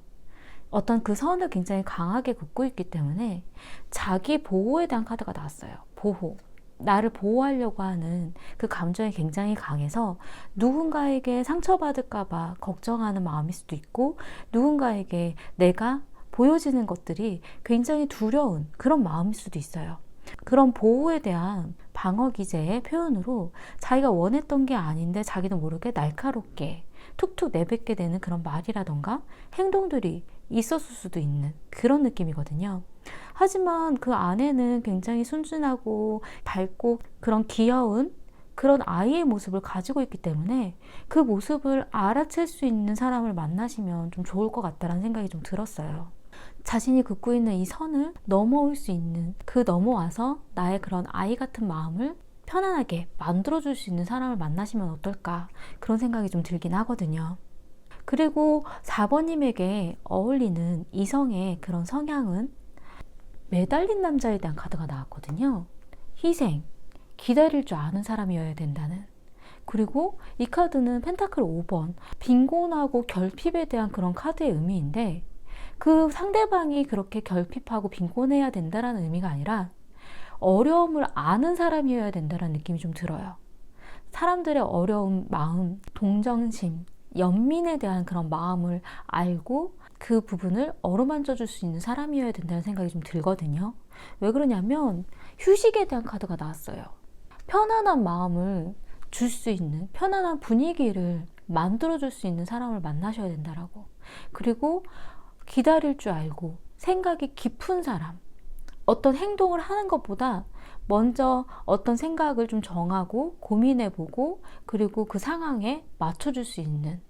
어떤 그 선을 굉장히 강하게 긋고 있기 때문에 자기 보호에 대한 카드가 나왔어요. 보호. 나를 보호하려고 하는 그 감정이 굉장히 강해서 누군가에게 상처받을까봐 걱정하는 마음일 수도 있고, 누군가에게 내가 보여지는 것들이 굉장히 두려운 그런 마음일 수도 있어요. 그런 보호에 대한 방어 기제의 표현으로 자기가 원했던 게 아닌데 자기도 모르게 날카롭게 툭툭 내뱉게 되는 그런 말이라던가 행동들이 있었을 수도 있는 그런 느낌이거든요. 하지만 그 안에는 굉장히 순진하고 밝고 그런 귀여운 그런 아이의 모습을 가지고 있기 때문에 그 모습을 알아챌 수 있는 사람을 만나시면 좀 좋을 것 같다는 생각이 좀 들었어요. 자신이 긋고 있는 이 선을 넘어올 수 있는, 그 넘어와서 나의 그런 아이 같은 마음을 편안하게 만들어줄 수 있는 사람을 만나시면 어떨까, 그런 생각이 좀 들긴 하거든요. 그리고 4번님에게 어울리는 이성의 그런 성향은 매달린 남자에 대한 카드가 나왔거든요. 희생, 기다릴 줄 아는 사람이어야 된다는. 그리고 이 카드는 펜타클 5번, 빈곤하고 결핍에 대한 그런 카드의 의미인데, 그 상대방이 그렇게 결핍하고 빈곤해야 된다는 의미가 아니라 어려움을 아는 사람이어야 된다는 느낌이 좀 들어요. 사람들의 어려운 마음, 동정심, 연민에 대한 그런 마음을 알고 그 부분을 어루만져 줄 수 있는 사람이어야 된다는 생각이 좀 들거든요. 왜 그러냐면 휴식에 대한 카드가 나왔어요. 편안한 마음을 줄 수 있는, 편안한 분위기를 만들어 줄 수 있는 사람을 만나셔야 된다라고. 그리고 기다릴 줄 알고 생각이 깊은 사람, 어떤 행동을 하는 것보다 먼저 어떤 생각을 좀 정하고 고민해보고, 그리고 그 상황에 맞춰줄 수 있는,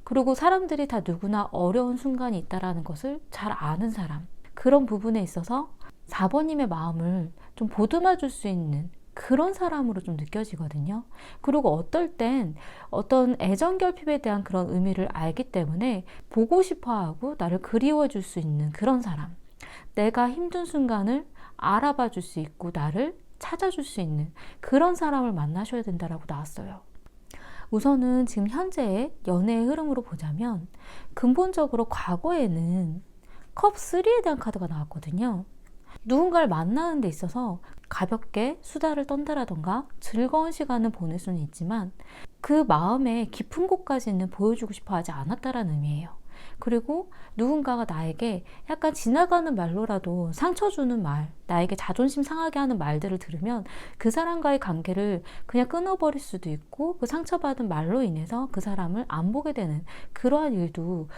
그리고 사람들이 다 누구나 어려운 순간이 있다는 것을 잘 아는 사람, 그런 부분에 있어서 4번님의 마음을 좀 보듬어 줄 수 있는 그런 사람으로 좀 느껴지거든요. 그리고 어떨 땐 어떤 애정 결핍에 대한 그런 의미를 알기 때문에 보고 싶어 하고 나를 그리워 줄 수 있는 그런 사람, 내가 힘든 순간을 알아봐 줄 수 있고 나를 찾아줄 수 있는 그런 사람을 만나셔야 된다라고 나왔어요. 우선은 지금 현재의 연애의 흐름으로 보자면 근본적으로 과거에는 컵 3에 대한 카드가 나왔거든요. 누군가를 만나는 데 있어서 가볍게 수다를 떤다라던가 즐거운 시간을 보낼 수는 있지만 그 마음의 깊은 곳까지는 보여주고 싶어 하지 않았다라는 의미예요. 그리고 누군가가 나에게 약간 지나가는 말로라도 상처 주는 말, 나에게 자존심 상하게 하는 말들을 들으면 그 사람과의 관계를 그냥 끊어버릴 수도 있고, 그 상처받은 말로 인해서 그 사람을 안 보게 되는 그러한 일도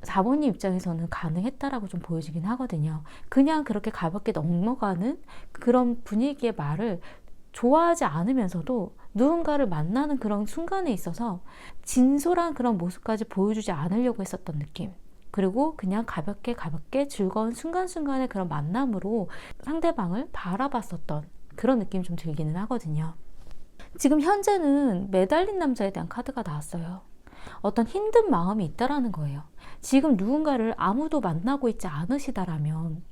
4번님 입장에서는 가능했다라고 좀 보여지긴 하거든요. 그냥 그렇게 가볍게 넘어가는 그런 분위기의 말을 좋아하지 않으면서도 누군가를 만나는 그런 순간에 있어서 진솔한 그런 모습까지 보여주지 않으려고 했었던 느낌. 그리고 그냥 가볍게 즐거운 순간순간의 그런 만남으로 상대방을 바라봤었던 그런 느낌이 좀 들기는 하거든요. 지금 현재는 매달린 남자에 대한 카드가 나왔어요. 어떤 힘든 마음이 있다라는 거예요. 지금 누군가를 아무도 만나고 있지 않으시다라면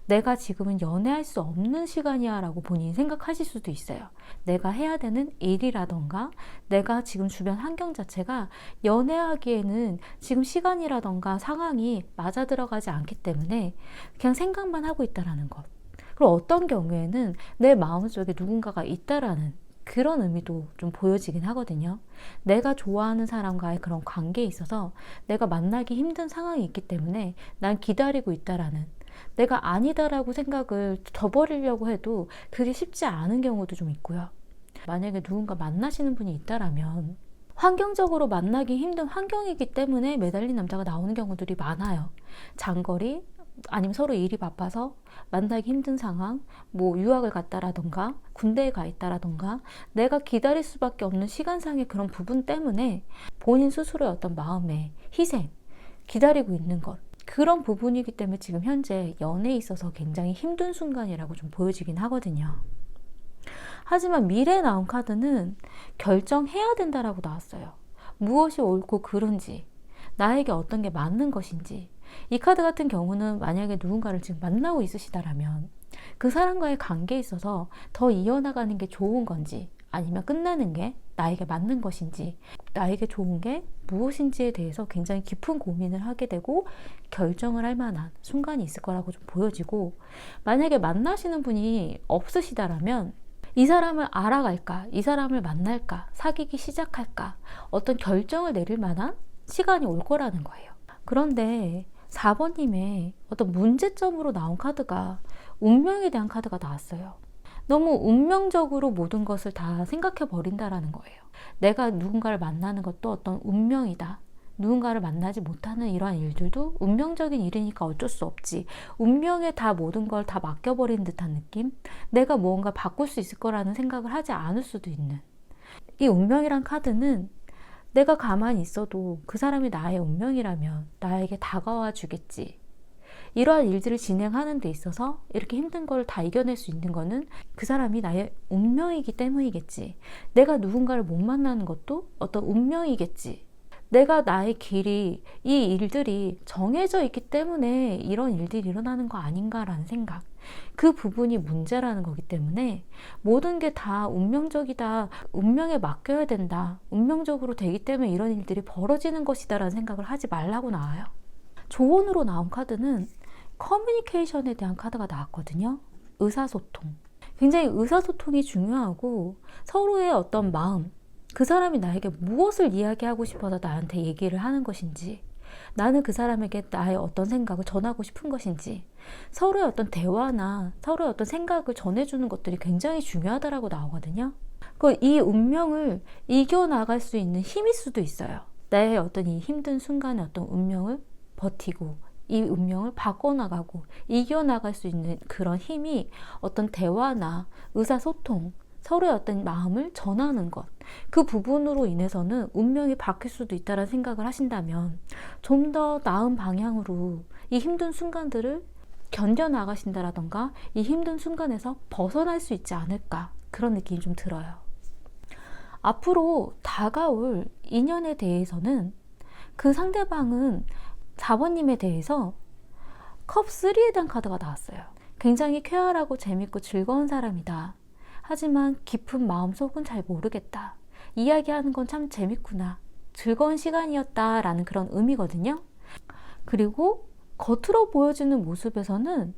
내가 지금은 연애할 수 없는 시간이야 라고 본인이 생각하실 수도 있어요. 내가 해야 되는 일이라던가 내가 지금 주변 환경 자체가 연애하기에는 지금 시간이라던가 상황이 맞아 들어가지 않기 때문에 그냥 생각만 하고 있다라는 것. 그리고 어떤 경우에는 내 마음속에 누군가가 있다라는 그런 의미도 좀 보여지긴 하거든요. 내가 좋아하는 사람과의 그런 관계에 있어서 내가 만나기 힘든 상황이 있기 때문에 난 기다리고 있다라는, 내가 아니다라고 생각을 져버리려고 해도 그게 쉽지 않은 경우도 좀 있고요. 만약에 누군가 만나시는 분이 있다라면 환경적으로 만나기 힘든 환경이기 때문에 매달린 남자가 나오는 경우들이 많아요. 장거리, 아니면 서로 일이 바빠서 만나기 힘든 상황, 뭐 유학을 갔다라던가 군대에 가 있다라던가 내가 기다릴 수밖에 없는 시간상의 그런 부분 때문에 본인 스스로의 어떤 마음의 희생, 기다리고 있는 것, 그런 부분이기 때문에 지금 현재 연애에 있어서 굉장히 힘든 순간이라고 좀 보여지긴 하거든요. 하지만 미래에 나온 카드는 결정해야 된다라고 나왔어요. 무엇이 옳고 그른지, 나에게 어떤 게 맞는 것인지. 이 카드 같은 경우는 만약에 누군가를 지금 만나고 있으시다라면 그 사람과의 관계에 있어서 더 이어나가는 게 좋은 건지, 아니면 끝나는 게 나에게 맞는 것인지, 나에게 좋은 게 무엇인지에 대해서 굉장히 깊은 고민을 하게 되고 결정을 할 만한 순간이 있을 거라고 좀 보여지고, 만약에 만나시는 분이 없으시다라면 이 사람을 알아갈까, 이 사람을 만날까, 사귀기 시작할까, 어떤 결정을 내릴 만한 시간이 올 거라는 거예요. 그런데 4번님의 어떤 문제점으로 나온 카드가 운명에 대한 카드가 나왔어요. 너무 운명적으로 모든 것을 다 생각해 버린다라는 거예요. 내가 누군가를 만나는 것도 어떤 운명이다. 누군가를 만나지 못하는 이러한 일들도 운명적인 일이니까 어쩔 수 없지. 운명에 다 모든 걸 다 맡겨버린 듯한 느낌? 내가 무언가 바꿀 수 있을 거라는 생각을 하지 않을 수도 있는. 이 운명이란 카드는 내가 가만히 있어도 그 사람이 나의 운명이라면 나에게 다가와 주겠지. 이러한 일들을 진행하는 데 있어서 이렇게 힘든 걸 다 이겨낼 수 있는 거는 그 사람이 나의 운명이기 때문이겠지. 내가 누군가를 못 만나는 것도 어떤 운명이겠지. 내가 나의 길이, 이 일들이 정해져 있기 때문에 이런 일들이 일어나는 거 아닌가라는 생각. 그 부분이 문제라는 거기 때문에 모든 게 다 운명적이다, 운명에 맡겨야 된다, 운명적으로 되기 때문에 이런 일들이 벌어지는 것이다 라는 생각을 하지 말라고 나와요. 조언으로 나온 카드는 커뮤니케이션에 대한 카드가 나왔거든요. 의사소통. 굉장히 의사소통이 중요하고 서로의 어떤 마음, 그 사람이 나에게 무엇을 이야기하고 싶어서 나한테 얘기를 하는 것인지, 나는 그 사람에게 나의 어떤 생각을 전하고 싶은 것인지, 서로의 어떤 대화나 서로의 어떤 생각을 전해주는 것들이 굉장히 중요하다라고 나오거든요. 이 운명을 이겨나갈 수 있는 힘일 수도 있어요. 나의 어떤 이 힘든 순간의 어떤 운명을 버티고 이 운명을 바꿔나가고 이겨나갈 수 있는 그런 힘이 어떤 대화나 의사소통, 서로의 어떤 마음을 전하는 것, 그 부분으로 인해서는 운명이 바뀔 수도 있다는 생각을 하신다면 좀 더 나은 방향으로 이 힘든 순간들을 견뎌나가신다라던가 이 힘든 순간에서 벗어날 수 있지 않을까, 그런 느낌이 좀 들어요. 앞으로 다가올 인연에 대해서는 그 상대방은 4번님에 대해서 컵3에 대한 카드가 나왔어요. 굉장히 쾌활하고 재밌고 즐거운 사람이다. 하지만 깊은 마음속은 잘 모르겠다. 이야기하는 건 참 재밌구나. 즐거운 시간이었다 라는 그런 의미거든요. 그리고 겉으로 보여지는 모습에서는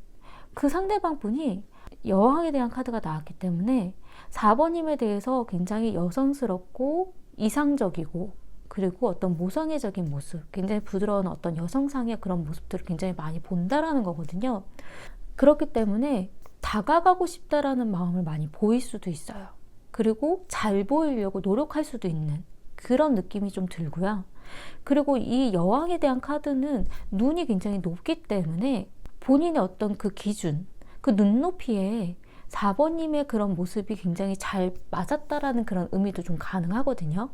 그 상대방 분이 여왕에 대한 카드가 나왔기 때문에 4번님에 대해서 굉장히 여성스럽고 이상적이고, 그리고 어떤 모성애적인 모습, 굉장히 부드러운 어떤 여성상의 그런 모습들을 굉장히 많이 본다라는 거거든요. 그렇기 때문에 다가가고 싶다라는 마음을 많이 보일 수도 있어요. 그리고 잘 보이려고 노력할 수도 있는 그런 느낌이 좀 들고요. 그리고 이 여왕에 대한 카드는 눈이 굉장히 높기 때문에 본인의 어떤 그 기준, 그 눈높이에 4번님의 그런 모습이 굉장히 잘 맞았다라는 그런 의미도 좀 가능하거든요.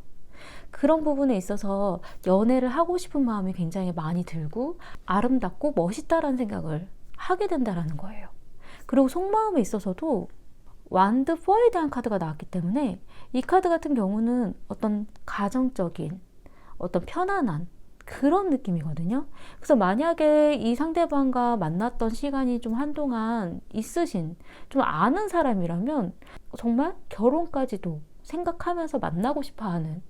그런 부분에 있어서 연애를 하고 싶은 마음이 굉장히 많이 들고 아름답고 멋있다라는 생각을 하게 된다는 거예요. 그리고 속마음에 있어서도 완드 4에 대한 카드가 나왔기 때문에 이 카드 같은 경우는 어떤 가정적인 어떤 편안한 그런 느낌이거든요. 그래서 만약에 이 상대방과 만났던 시간이 좀 한동안 있으신, 좀 아는 사람이라면 정말 결혼까지도 생각하면서 만나고 싶어하는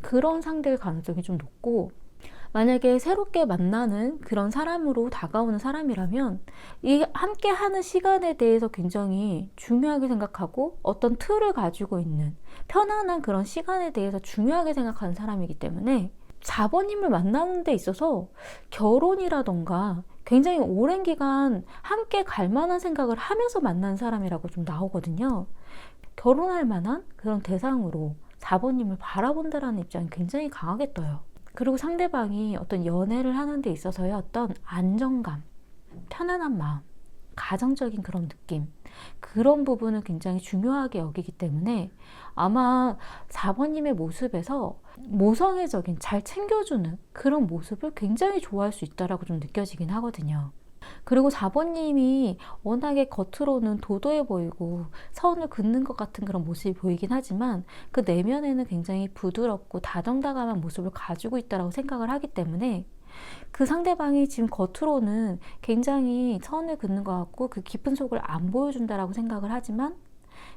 그런 상대일 가능성이 좀 높고, 만약에 새롭게 만나는 그런 사람으로 다가오는 사람이라면 이 함께 하는 시간에 대해서 굉장히 중요하게 생각하고 어떤 틀을 가지고 있는 편안한 그런 시간에 대해서 중요하게 생각하는 사람이기 때문에 4번님을 만나는 데 있어서 결혼이라던가 굉장히 오랜 기간 함께 갈 만한 생각을 하면서 만난 사람이라고 좀 나오거든요. 결혼할 만한 그런 대상으로 4번님을 바라본다라는 입장이 굉장히 강하게 떠요. 그리고 상대방이 어떤 연애를 하는 데 있어서의 어떤 안정감, 편안한 마음, 가정적인 그런 느낌, 그런 부분을 굉장히 중요하게 여기기 때문에 아마 4번님의 모습에서 모성애적인, 잘 챙겨주는 그런 모습을 굉장히 좋아할 수 있다라고 좀 느껴지긴 하거든요. 그리고 4번님이 워낙에 겉으로는 도도해 보이고 선을 긋는 것 같은 그런 모습이 보이긴 하지만 그 내면에는 굉장히 부드럽고 다정다감한 모습을 가지고 있다고 생각을 하기 때문에 그 상대방이 지금 겉으로는 굉장히 선을 긋는 것 같고 그 깊은 속을 안 보여준다라고 생각을 하지만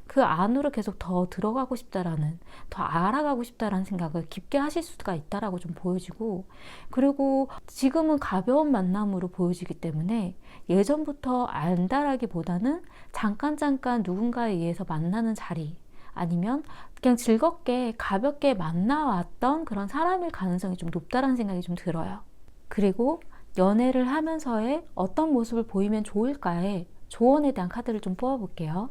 그 안으로 계속 더 들어가고 싶다라는, 더 알아가고 싶다라는 생각을 깊게 하실 수가 있다라고 좀 보여지고, 그리고 지금은 가벼운 만남으로 보여지기 때문에 예전부터 안다라기보다는 잠깐 누군가에 의해서 만나는 자리, 아니면 그냥 즐겁게 가볍게 만나왔던 그런 사람일 가능성이 좀 높다라는 생각이 좀 들어요. 그리고 연애를 하면서의 어떤 모습을 보이면 좋을까에 조언에 대한 카드를 좀 뽑아볼게요.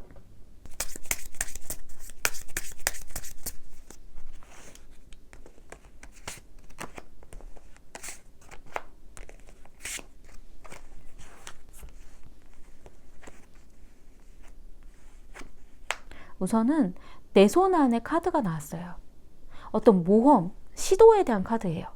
우선은 내 손 안에 카드가 나왔어요. 어떤 모험, 시도에 대한 카드예요.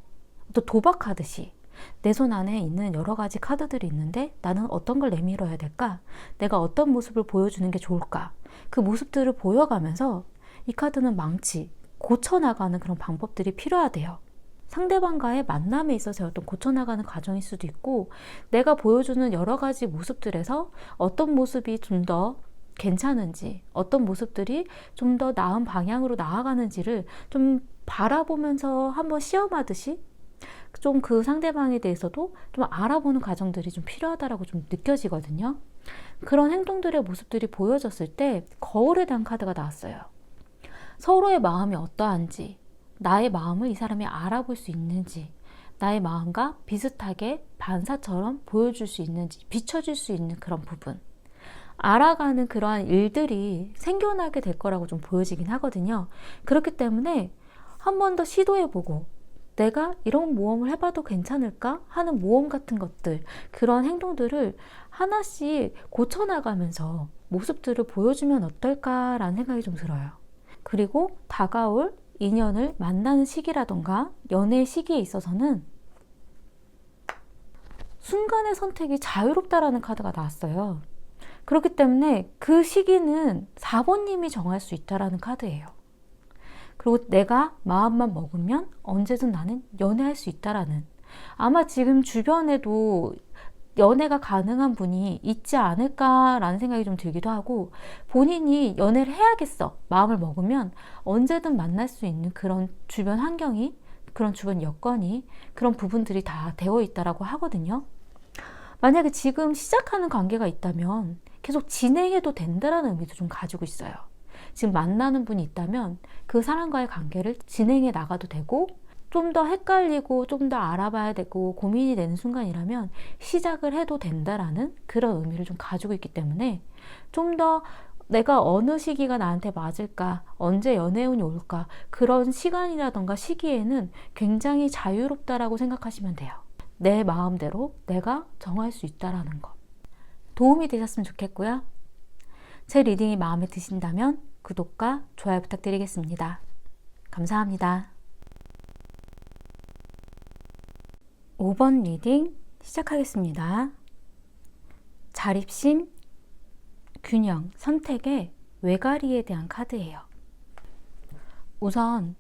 어떤 도박하듯이 내 손 안에 있는 여러 가지 카드들이 있는데 나는 어떤 걸 내밀어야 될까? 내가 어떤 모습을 보여주는 게 좋을까? 그 모습들을 보여가면서 이 카드는 망치, 고쳐나가는 그런 방법들이 필요하대요. 상대방과의 만남에 있어서 어떤 고쳐나가는 과정일 수도 있고, 내가 보여주는 여러 가지 모습들에서 어떤 모습이 좀 더 괜찮은지, 어떤 모습들이 좀 더 나은 방향으로 나아가는지를 좀 바라보면서 한번 시험하듯이 좀 그 상대방에 대해서도 좀 알아보는 과정들이 좀 필요하다라고 좀 느껴지거든요. 그런 행동들의 모습들이 보여졌을 때 거울에 대한 카드가 나왔어요. 서로의 마음이 어떠한지, 나의 마음을 이 사람이 알아볼 수 있는지, 나의 마음과 비슷하게 반사처럼 보여줄 수 있는지, 비춰줄 수 있는 그런 부분, 알아가는 그러한 일들이 생겨나게 될 거라고 좀 보여지긴 하거든요. 그렇기 때문에 한 번 더 시도해보고, 내가 이런 모험을 해봐도 괜찮을까 하는 모험 같은 것들, 그런 행동들을 하나씩 고쳐나가면서 모습들을 보여주면 어떨까라는 생각이 좀 들어요. 그리고 다가올 인연을 만나는 시기라던가 연애 시기에 있어서는 순간의 선택이 자유롭다라는 카드가 나왔어요. 그렇기 때문에 그 시기는 4번님이 정할 수 있다라는 카드예요. 그리고 내가 마음만 먹으면 언제든 나는 연애할 수 있다라는, 아마 지금 주변에도 연애가 가능한 분이 있지 않을까라는 생각이 좀 들기도 하고, 본인이 연애를 해야겠어 마음을 먹으면 언제든 만날 수 있는 그런 주변 환경이, 그런 주변 여건이, 그런 부분들이 다 되어 있다라고 하거든요. 만약에 지금 시작하는 관계가 있다면 계속 진행해도 된다라는 의미도 좀 가지고 있어요. 지금 만나는 분이 있다면 그 사람과의 관계를 진행해 나가도 되고, 좀 더 헷갈리고 좀 더 알아봐야 되고 고민이 되는 순간이라면 시작을 해도 된다라는 그런 의미를 좀 가지고 있기 때문에, 좀 더 내가 어느 시기가 나한테 맞을까, 언제 연애운이 올까, 그런 시간이라던가 시기에는 굉장히 자유롭다라고 생각하시면 돼요. 내 마음대로 내가 정할 수 있다라는 것. 도움이 되셨으면 좋겠고요. 제 리딩이 마음에 드신다면 구독과 좋아요 부탁드리겠습니다. 감사합니다. 5번 리딩 시작하겠습니다. 자립심, 균형, 선택의 외가리에 대한 카드예요. 우선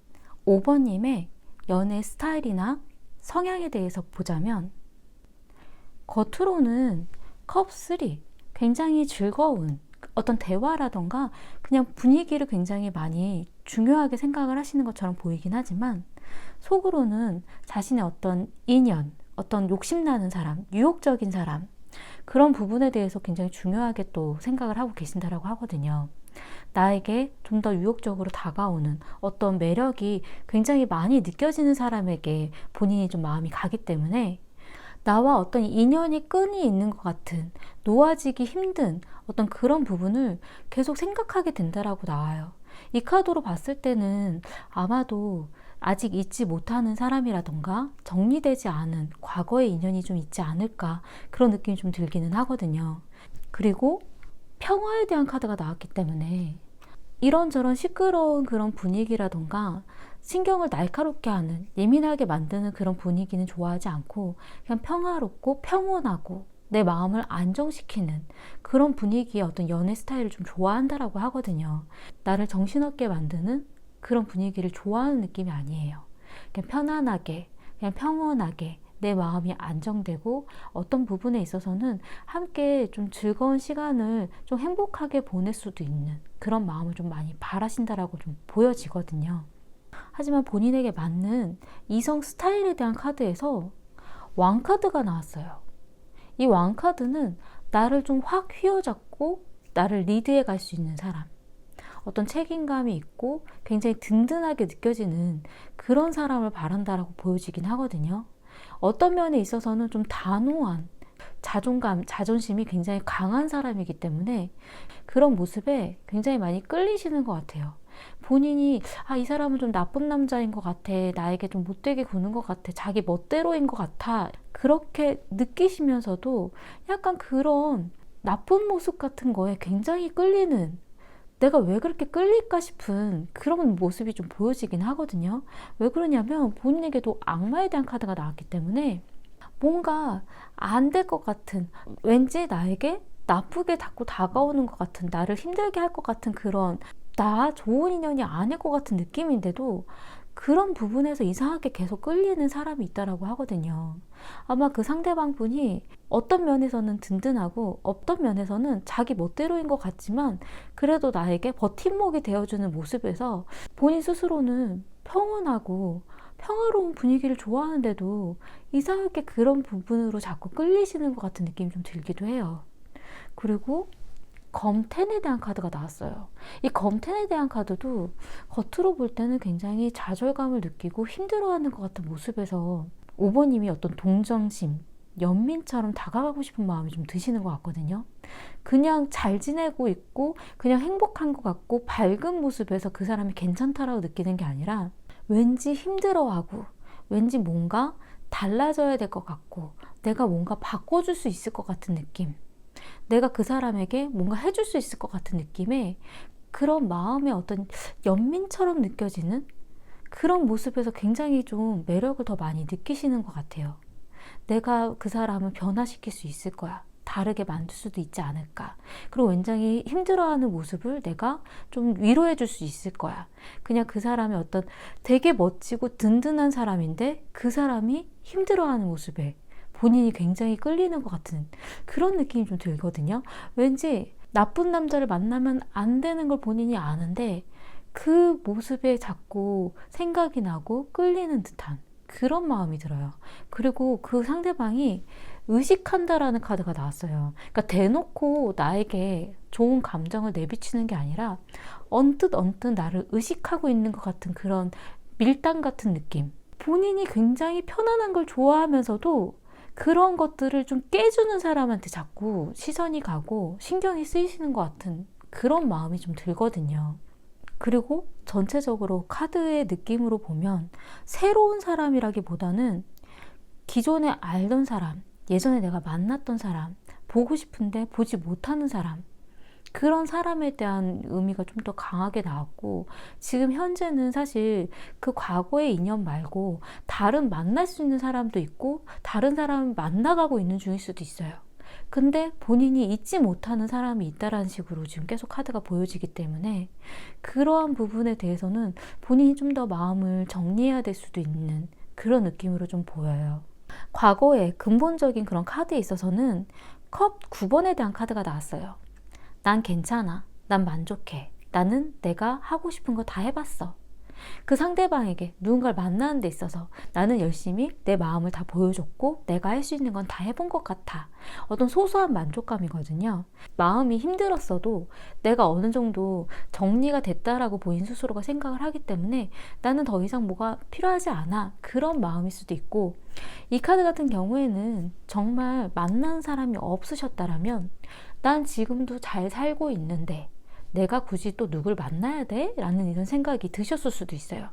5번님의 연애 스타일이나 성향에 대해서 보자면, 겉으로는 컵3, 굉장히 즐거운 어떤 대화라던가 그냥 분위기를 굉장히 많이 중요하게 생각을 하시는 것처럼 보이긴 하지만, 속으로는 자신의 어떤 인연, 어떤 욕심나는 사람, 유혹적인 사람, 그런 부분에 대해서 굉장히 중요하게 또 생각을 하고 계신다라고 하거든요. 나에게 좀 더 유혹적으로 다가오는 어떤 매력이 굉장히 많이 느껴지는 사람에게 본인이 좀 마음이 가기 때문에, 나와 어떤 인연이 끈이 있는 것 같은, 놓아지기 힘든 어떤 그런 부분을 계속 생각하게 된다라고 나와요. 이 카드로 봤을 때는 아마도 아직 잊지 못하는 사람이라던가 정리되지 않은 과거의 인연이 좀 있지 않을까, 그런 느낌이 좀 들기는 하거든요. 그리고 평화에 대한 카드가 나왔기 때문에 이런저런 시끄러운 그런 분위기라던가 신경을 날카롭게 하는, 예민하게 만드는 그런 분위기는 좋아하지 않고, 그냥 평화롭고 평온하고 내 마음을 안정시키는 그런 분위기의 어떤 연애 스타일을 좀 좋아한다라고 하거든요. 나를 정신없게 만드는 그런 분위기를 좋아하는 느낌이 아니에요. 그냥 편안하게, 그냥 평온하게 내 마음이 안정되고 어떤 부분에 있어서는 함께 좀 즐거운 시간을 좀 행복하게 보낼 수도 있는 그런 마음을 좀 많이 바라신다라고 좀 보여지거든요. 하지만 본인에게 맞는 이성 스타일에 대한 카드에서 왕카드가 나왔어요. 이 왕카드는 나를 좀 확 휘어잡고 나를 리드해 갈 수 있는 사람, 어떤 책임감이 있고 굉장히 든든하게 느껴지는 그런 사람을 바란다라고 보여지긴 하거든요. 어떤 면에 있어서는 좀 단호한 자존감, 자존심이 굉장히 강한 사람이기 때문에 그런 모습에 굉장히 많이 끌리시는 것 같아요. 본인이 이 사람은 좀 나쁜 남자인 것 같아, 나에게 좀 못되게 구는 것 같아, 자기 멋대로인 것 같아, 그렇게 느끼시면서도 약간 그런 나쁜 모습 같은 거에 굉장히 끌리는, 내가 왜 그렇게 끌릴까 싶은 그런 모습이 좀 보여지긴 하거든요. 왜 그러냐면 본인에게도 악마에 대한 카드가 나왔기 때문에 뭔가 안 될 것 같은, 왠지 나에게 나쁘게 자꾸 다가오는 것 같은, 나를 힘들게 할 것 같은 그런, 나 좋은 인연이 아닐 것 같은 느낌인데도 그런 부분에서 이상하게 계속 끌리는 사람이 있다라고 하거든요. 아마 그 상대방 분이 어떤 면에서는 든든하고 어떤 면에서는 자기 멋대로인 것 같지만 그래도 나에게 버팀목이 되어주는 모습에서 본인 스스로는 평온하고 평화로운 분위기를 좋아하는데도 이상하게 그런 부분으로 자꾸 끌리시는 것 같은 느낌이 좀 들기도 해요. 그리고 검텐에 대한 카드가 나왔어요. 이 검텐에 대한 카드도 겉으로 볼 때는 굉장히 좌절감을 느끼고 힘들어하는 것 같은 모습에서 5번님이 어떤 동정심, 연민처럼 다가가고 싶은 마음이 좀 드시는 것 같거든요. 그냥 잘 지내고 있고 그냥 행복한 것 같고 밝은 모습에서 그 사람이 괜찮다라고 느끼는 게 아니라 왠지 힘들어하고 왠지 뭔가 달라져야 될 것 같고 내가 뭔가 바꿔줄 수 있을 것 같은 느낌, 내가 그 사람에게 뭔가 해줄 수 있을 것 같은 느낌의 그런 마음의 어떤 연민처럼 느껴지는 그런 모습에서 굉장히 좀 매력을 더 많이 느끼시는 것 같아요. 내가 그 사람을 변화시킬 수 있을 거야. 다르게 만들 수도 있지 않을까. 그리고 굉장히 힘들어하는 모습을 내가 좀 위로해 줄 수 있을 거야. 그냥 그 사람이 어떤 되게 멋지고 든든한 사람인데 그 사람이 힘들어하는 모습에 본인이 굉장히 끌리는 것 같은 그런 느낌이 좀 들거든요. 왠지 나쁜 남자를 만나면 안 되는 걸 본인이 아는데 그 모습에 자꾸 생각이 나고 끌리는 듯한 그런 마음이 들어요. 그리고 그 상대방이 의식한다라는 카드가 나왔어요. 그러니까 대놓고 나에게 좋은 감정을 내비치는 게 아니라 언뜻 나를 의식하고 있는 것 같은 그런 밀당 같은 느낌. 본인이 굉장히 편안한 걸 좋아하면서도 그런 것들을 좀 깨주는 사람한테 자꾸 시선이 가고 신경이 쓰이시는 것 같은 그런 마음이 좀 들거든요. 그리고 전체적으로 카드의 느낌으로 보면 새로운 사람이라기보다는 기존에 알던 사람, 예전에 내가 만났던 사람, 보고 싶은데 보지 못하는 사람, 그런 사람에 대한 의미가 좀 더 강하게 나왔고 지금 현재는 사실 그 과거의 인연 말고 다른 만날 수 있는 사람도 있고 다른 사람을 만나가고 있는 중일 수도 있어요. 근데 본인이 잊지 못하는 사람이 있다라는 식으로 지금 계속 카드가 보여지기 때문에 그러한 부분에 대해서는 본인이 좀 더 마음을 정리해야 될 수도 있는 그런 느낌으로 좀 보여요. 과거의 근본적인 그런 카드에 있어서는 컵 9번에 대한 카드가 나왔어요. 난 괜찮아. 난 만족해. 나는 내가 하고 싶은 거 다 해봤어. 그 상대방에게 누군가를 만나는 데 있어서 나는 열심히 내 마음을 다 보여줬고 내가 할 수 있는 건 다 해본 것 같아. 어떤 소소한 만족감이거든요. 마음이 힘들었어도 내가 어느 정도 정리가 됐다라고 본인 스스로가 생각을 하기 때문에 나는 더 이상 뭐가 필요하지 않아. 그런 마음일 수도 있고 이 카드 같은 경우에는 정말 만난 사람이 없으셨다라면 난 지금도 잘 살고 있는데 내가 굳이 또 누굴 만나야 돼? 라는 이런 생각이 드셨을 수도 있어요.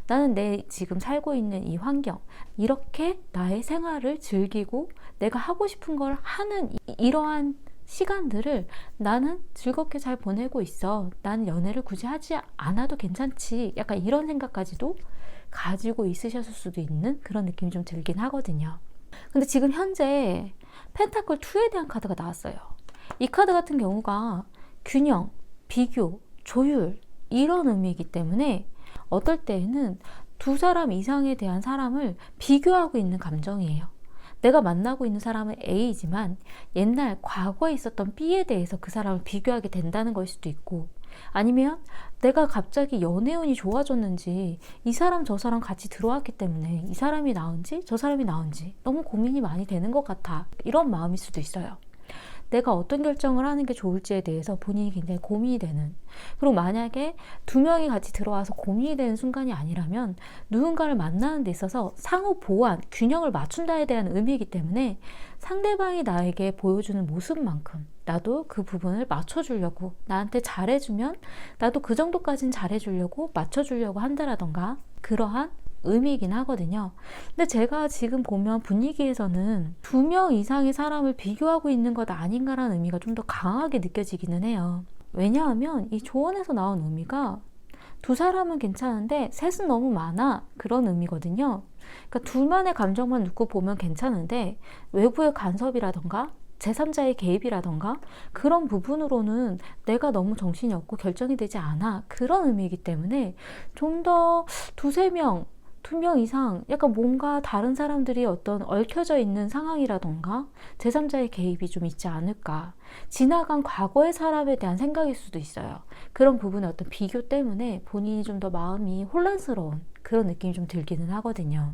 나는 내 지금 살고 있는 이 환경, 이렇게 나의 생활을 즐기고 내가 하고 싶은 걸 하는 이러한 시간들을 나는 즐겁게 잘 보내고 있어. 나는 연애를 굳이 하지 않아도 괜찮지. 약간 이런 생각까지도 가지고 있으셨을 수도 있는 그런 느낌이 좀 들긴 하거든요. 근데 지금 현재 펜타클 2에 대한 카드가 나왔어요. 이 카드 같은 경우가 균형, 비교, 조율 이런 의미이기 때문에 어떨 때에는 두 사람 이상에 대한 사람을 비교하고 있는 감정이에요. 내가 만나고 있는 사람은 A이지만 옛날 과거에 있었던 B에 대해서 그 사람을 비교하게 된다는 걸 수도 있고 아니면 내가 갑자기 연애운이 좋아졌는지 이 사람 저 사람 같이 들어왔기 때문에 이 사람이 나은지 저 사람이 나은지 너무 고민이 많이 되는 것 같아. 이런 마음일 수도 있어요. 내가 어떤 결정을 하는 게 좋을지에 대해서 본인이 굉장히 고민이 되는, 그리고 만약에 두 명이 같이 들어와서 고민이 되는 순간이 아니라면 누군가를 만나는 데 있어서 상호 보완, 균형을 맞춘다에 대한 의미이기 때문에 상대방이 나에게 보여주는 모습만큼 나도 그 부분을 맞춰주려고, 나한테 잘해주면 나도 그 정도까지는 잘해주려고 맞춰주려고 한다라던가 그러한 의미이긴 하거든요. 근데 제가 지금 보면 분위기에서는 두 명 이상의 사람을 비교하고 있는 것 아닌가라는 의미가 좀 더 강하게 느껴지기는 해요. 왜냐하면 이 조언에서 나온 의미가 두 사람은 괜찮은데 셋은 너무 많아. 그런 의미거든요. 그러니까 둘만의 감정만 놓고 보면 괜찮은데 외부의 간섭이라던가 제3자의 개입이라던가 그런 부분으로는 내가 너무 정신이 없고 결정이 되지 않아. 그런 의미이기 때문에 좀 더 두세 명, 2명 이상 약간 뭔가 다른 사람들이 어떤 얽혀져 있는 상황이라던가 제3자의 개입이 좀 있지 않을까. 지나간 과거의 사람에 대한 생각일 수도 있어요. 그런 부분의 어떤 비교 때문에 본인이 좀 더 마음이 혼란스러운 그런 느낌이 좀 들기는 하거든요.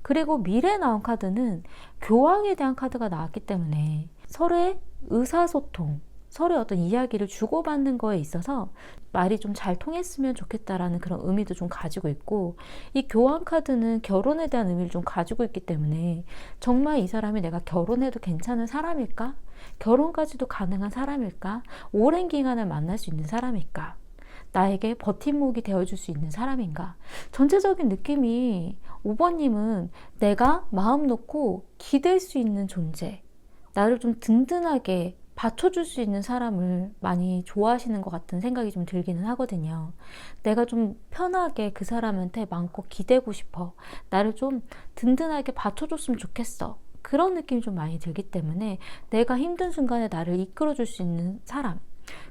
그리고 미래에 나온 카드는 교황에 대한 카드가 나왔기 때문에 서로의 의사소통, 서로의 어떤 이야기를 주고받는 거에 있어서 말이 좀 잘 통했으면 좋겠다라는 그런 의미도 좀 가지고 있고, 이 교황 카드는 결혼에 대한 의미를 좀 가지고 있기 때문에 정말 이 사람이 내가 결혼해도 괜찮은 사람일까? 결혼까지도 가능한 사람일까? 오랜 기간을 만날 수 있는 사람일까? 나에게 버팀목이 되어줄 수 있는 사람인가? 전체적인 느낌이 5번님은 내가 마음 놓고 기댈 수 있는 존재, 나를 좀 든든하게 받쳐줄 수 있는 사람을 많이 좋아하시는 것 같은 생각이 좀 들기는 하거든요. 내가 좀 편하게 그 사람한테 마음껏 기대고 싶어. 나를 좀 든든하게 받쳐줬으면 좋겠어. 그런 느낌이 좀 많이 들기 때문에 내가 힘든 순간에 나를 이끌어줄 수 있는 사람,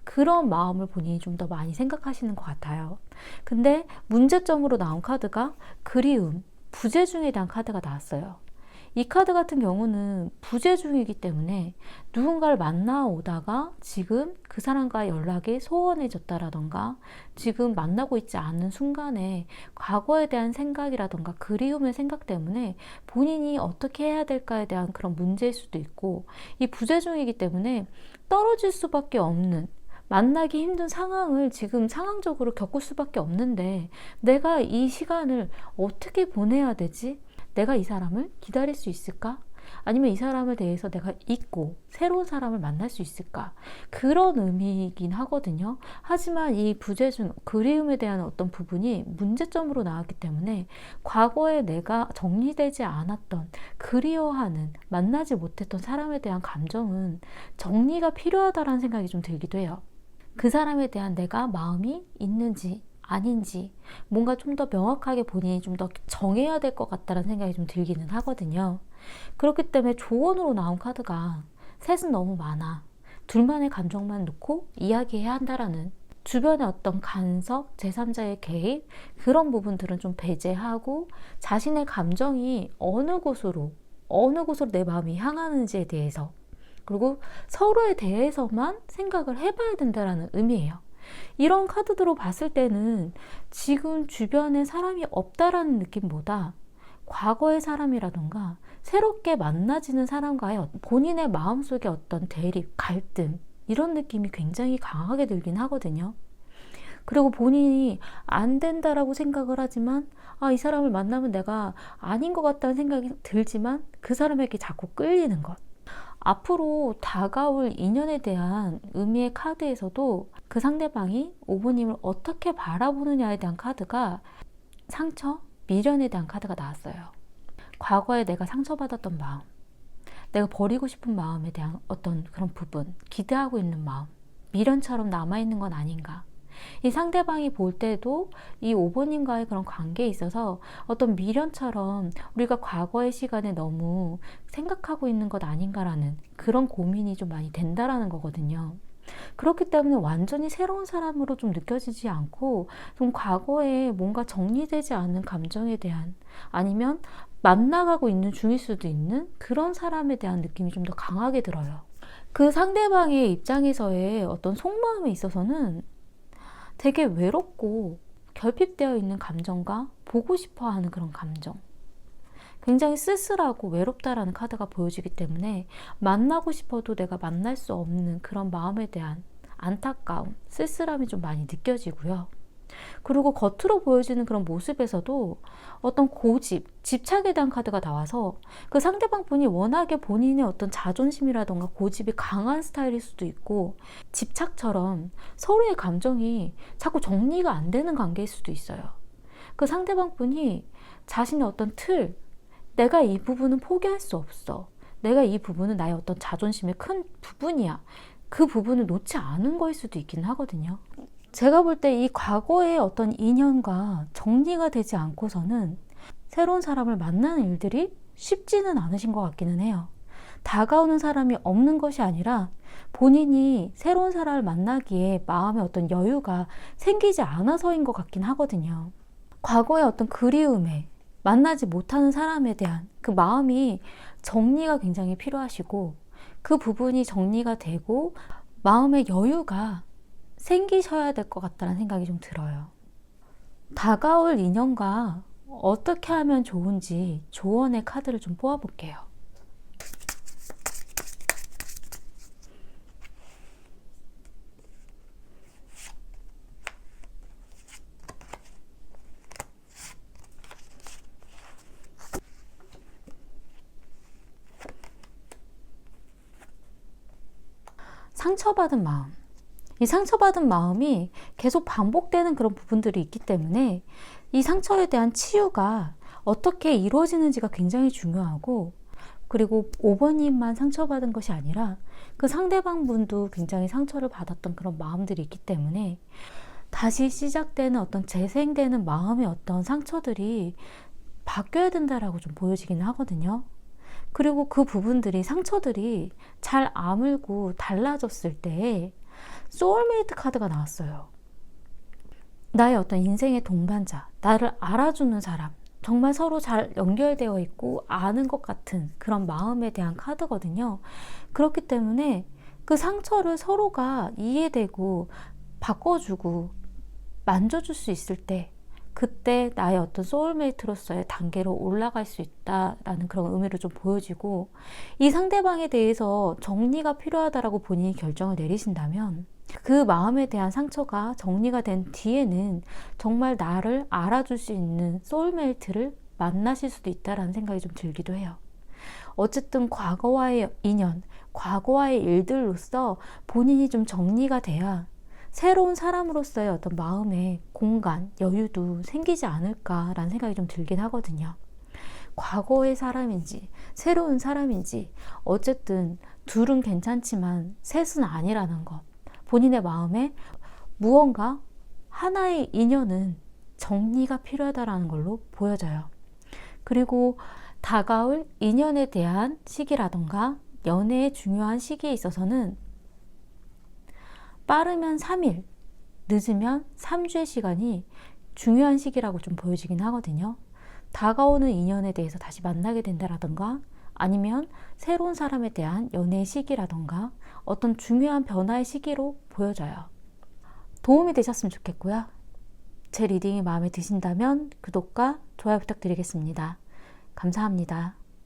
그런 마음을 본인이 좀 더 많이 생각하시는 것 같아요. 근데 문제점으로 나온 카드가 그리움, 부재중에 대한 카드가 나왔어요. 이 카드 같은 경우는 부재중이기 때문에 누군가를 만나오다가 지금 그 사람과 연락이 소원해졌다라던가 지금 만나고 있지 않은 순간에 과거에 대한 생각이라던가 그리움의 생각 때문에 본인이 어떻게 해야 될까에 대한 그런 문제일 수도 있고, 이 부재중이기 때문에 떨어질 수밖에 없는, 만나기 힘든 상황을 지금 상황적으로 겪을 수밖에 없는데 내가 이 시간을 어떻게 보내야 되지? 내가 이 사람을 기다릴 수 있을까? 아니면 이 사람에 대해서 내가 잊고 새로운 사람을 만날 수 있을까? 그런 의미이긴 하거든요. 하지만 이 부재중, 그리움에 대한 어떤 부분이 문제점으로 나왔기 때문에 과거에 내가 정리되지 않았던, 그리워하는, 만나지 못했던 사람에 대한 감정은 정리가 필요하다는 생각이 좀 들기도 해요. 그 사람에 대한 내가 마음이 있는지 아닌지 뭔가 좀 더 명확하게 본인이 좀 더 정해야 될 것 같다는 생각이 좀 들기는 하거든요. 그렇기 때문에 조언으로 나온 카드가 셋은 너무 많아. 둘만의 감정만 놓고 이야기해야 한다라는, 주변의 어떤 간섭, 제3자의 개입, 그런 부분들은 좀 배제하고 자신의 감정이 어느 곳으로 내 마음이 향하는지에 대해서, 그리고 서로에 대해서만 생각을 해봐야 된다는 의미예요. 이런 카드들로 봤을 때는 지금 주변에 사람이 없다라는 느낌보다 과거의 사람이라던가 새롭게 만나지는 사람과의 본인의 마음속의 어떤 대립, 갈등, 이런 느낌이 굉장히 강하게 들긴 하거든요. 그리고 본인이 안 된다라고 생각을 하지만 이 사람을 만나면 내가 아닌 것 같다는 생각이 들지만 그 사람에게 자꾸 끌리는 것. 앞으로 다가올 인연에 대한 의미의 카드에서도 그 상대방이 5번님을 어떻게 바라보느냐에 대한 카드가 상처, 미련에 대한 카드가 나왔어요. 과거에 내가 상처받았던 마음, 내가 버리고 싶은 마음에 대한 어떤 그런 부분, 기대하고 있는 마음, 미련처럼 남아있는 건 아닌가. 이 상대방이 볼 때도 이 5번님과의 그런 관계에 있어서 어떤 미련처럼 우리가 과거의 시간에 너무 생각하고 있는 것 아닌가라는 그런 고민이 좀 많이 된다라는 거거든요. 그렇기 때문에 완전히 새로운 사람으로 좀 느껴지지 않고 좀 과거에 뭔가 정리되지 않은 감정에 대한, 아니면 만나가고 있는 중일 수도 있는 그런 사람에 대한 느낌이 좀 더 강하게 들어요. 그 상대방의 입장에서의 어떤 속마음에 있어서는 되게 외롭고 결핍되어 있는 감정과 보고 싶어 하는 그런 감정, 굉장히 쓸쓸하고 외롭다라는 카드가 보여지기 때문에 만나고 싶어도 내가 만날 수 없는 그런 마음에 대한 안타까움, 쓸쓸함이 좀 많이 느껴지고요. 그리고 겉으로 보여지는 그런 모습에서도 어떤 고집, 집착에 대한 카드가 나와서 그 상대방 분이 워낙에 본인의 어떤 자존심이라던가 고집이 강한 스타일일 수도 있고 집착처럼 서로의 감정이 자꾸 정리가 안 되는 관계일 수도 있어요. 그 상대방 분이 자신의 어떤 틀, 내가 이 부분은 포기할 수 없어. 내가 이 부분은 나의 어떤 자존심의 큰 부분이야. 그 부분을 놓지 않은 거일 수도 있긴 하거든요. 제가 볼 때 이 과거의 어떤 인연과 정리가 되지 않고서는 새로운 사람을 만나는 일들이 쉽지는 않으신 것 같기는 해요. 다가오는 사람이 없는 것이 아니라 본인이 새로운 사람을 만나기에 마음에 어떤 여유가 생기지 않아서인 것 같긴 하거든요. 과거의 어떤 그리움에 만나지 못하는 사람에 대한 그 마음이 정리가 굉장히 필요하시고, 그 부분이 정리가 되고 마음의 여유가 생기셔야 될 것 같다는 생각이 좀 들어요. 다가올 인연과 어떻게 하면 좋은지 조언의 카드를 좀 뽑아볼게요. 상처받은 마음. 이 상처받은 마음이 계속 반복되는 그런 부분들이 있기 때문에 이 상처에 대한 치유가 어떻게 이루어지는지가 굉장히 중요하고, 그리고 5번님만 상처받은 것이 아니라 그 상대방 분도 굉장히 상처를 받았던 그런 마음들이 있기 때문에 다시 시작되는 어떤 재생되는 마음의 어떤 상처들이 바뀌어야 된다라고 좀 보여지기는 하거든요. 그리고 그 부분들이, 상처들이 잘 아물고 달라졌을 때 소울메이트 카드가 나왔어요. 나의 어떤 인생의 동반자, 나를 알아주는 사람, 정말 서로 잘 연결되어 있고 아는 것 같은 그런 마음에 대한 카드거든요. 그렇기 때문에 그 상처를 서로가 이해되고 바꿔주고 만져줄 수 있을 때, 그때 나의 어떤 소울메이트로서의 단계로 올라갈 수 있다라는 그런 의미를 좀 보여지고, 이 상대방에 대해서 정리가 필요하다라고 본인이 결정을 내리신다면 그 마음에 대한 상처가 정리가 된 뒤에는 정말 나를 알아줄 수 있는 소울메이트를 만나실 수도 있다라는 생각이 좀 들기도 해요. 어쨌든 과거와의 인연, 과거와의 일들로서 본인이 좀 정리가 돼야 새로운 사람으로서의 어떤 마음의 공간, 여유도 생기지 않을까라는 생각이 좀 들긴 하거든요. 과거의 사람인지 새로운 사람인지 어쨌든 둘은 괜찮지만 셋은 아니라는 것. 본인의 마음에 무언가 하나의 인연은 정리가 필요하다는 걸로 보여져요. 그리고 다가올 인연에 대한 시기라던가 연애의 중요한 시기에 있어서는 빠르면 3일, 늦으면 3주의 시간이 중요한 시기라고 좀 보여지긴 하거든요. 다가오는 인연에 대해서 다시 만나게 된다라던가, 아니면 새로운 사람에 대한 연애의 시기라던가 어떤 중요한 변화의 시기로 보여져요. 도움이 되셨으면 좋겠고요. 제 리딩이 마음에 드신다면 구독과 좋아요 부탁드리겠습니다. 감사합니다.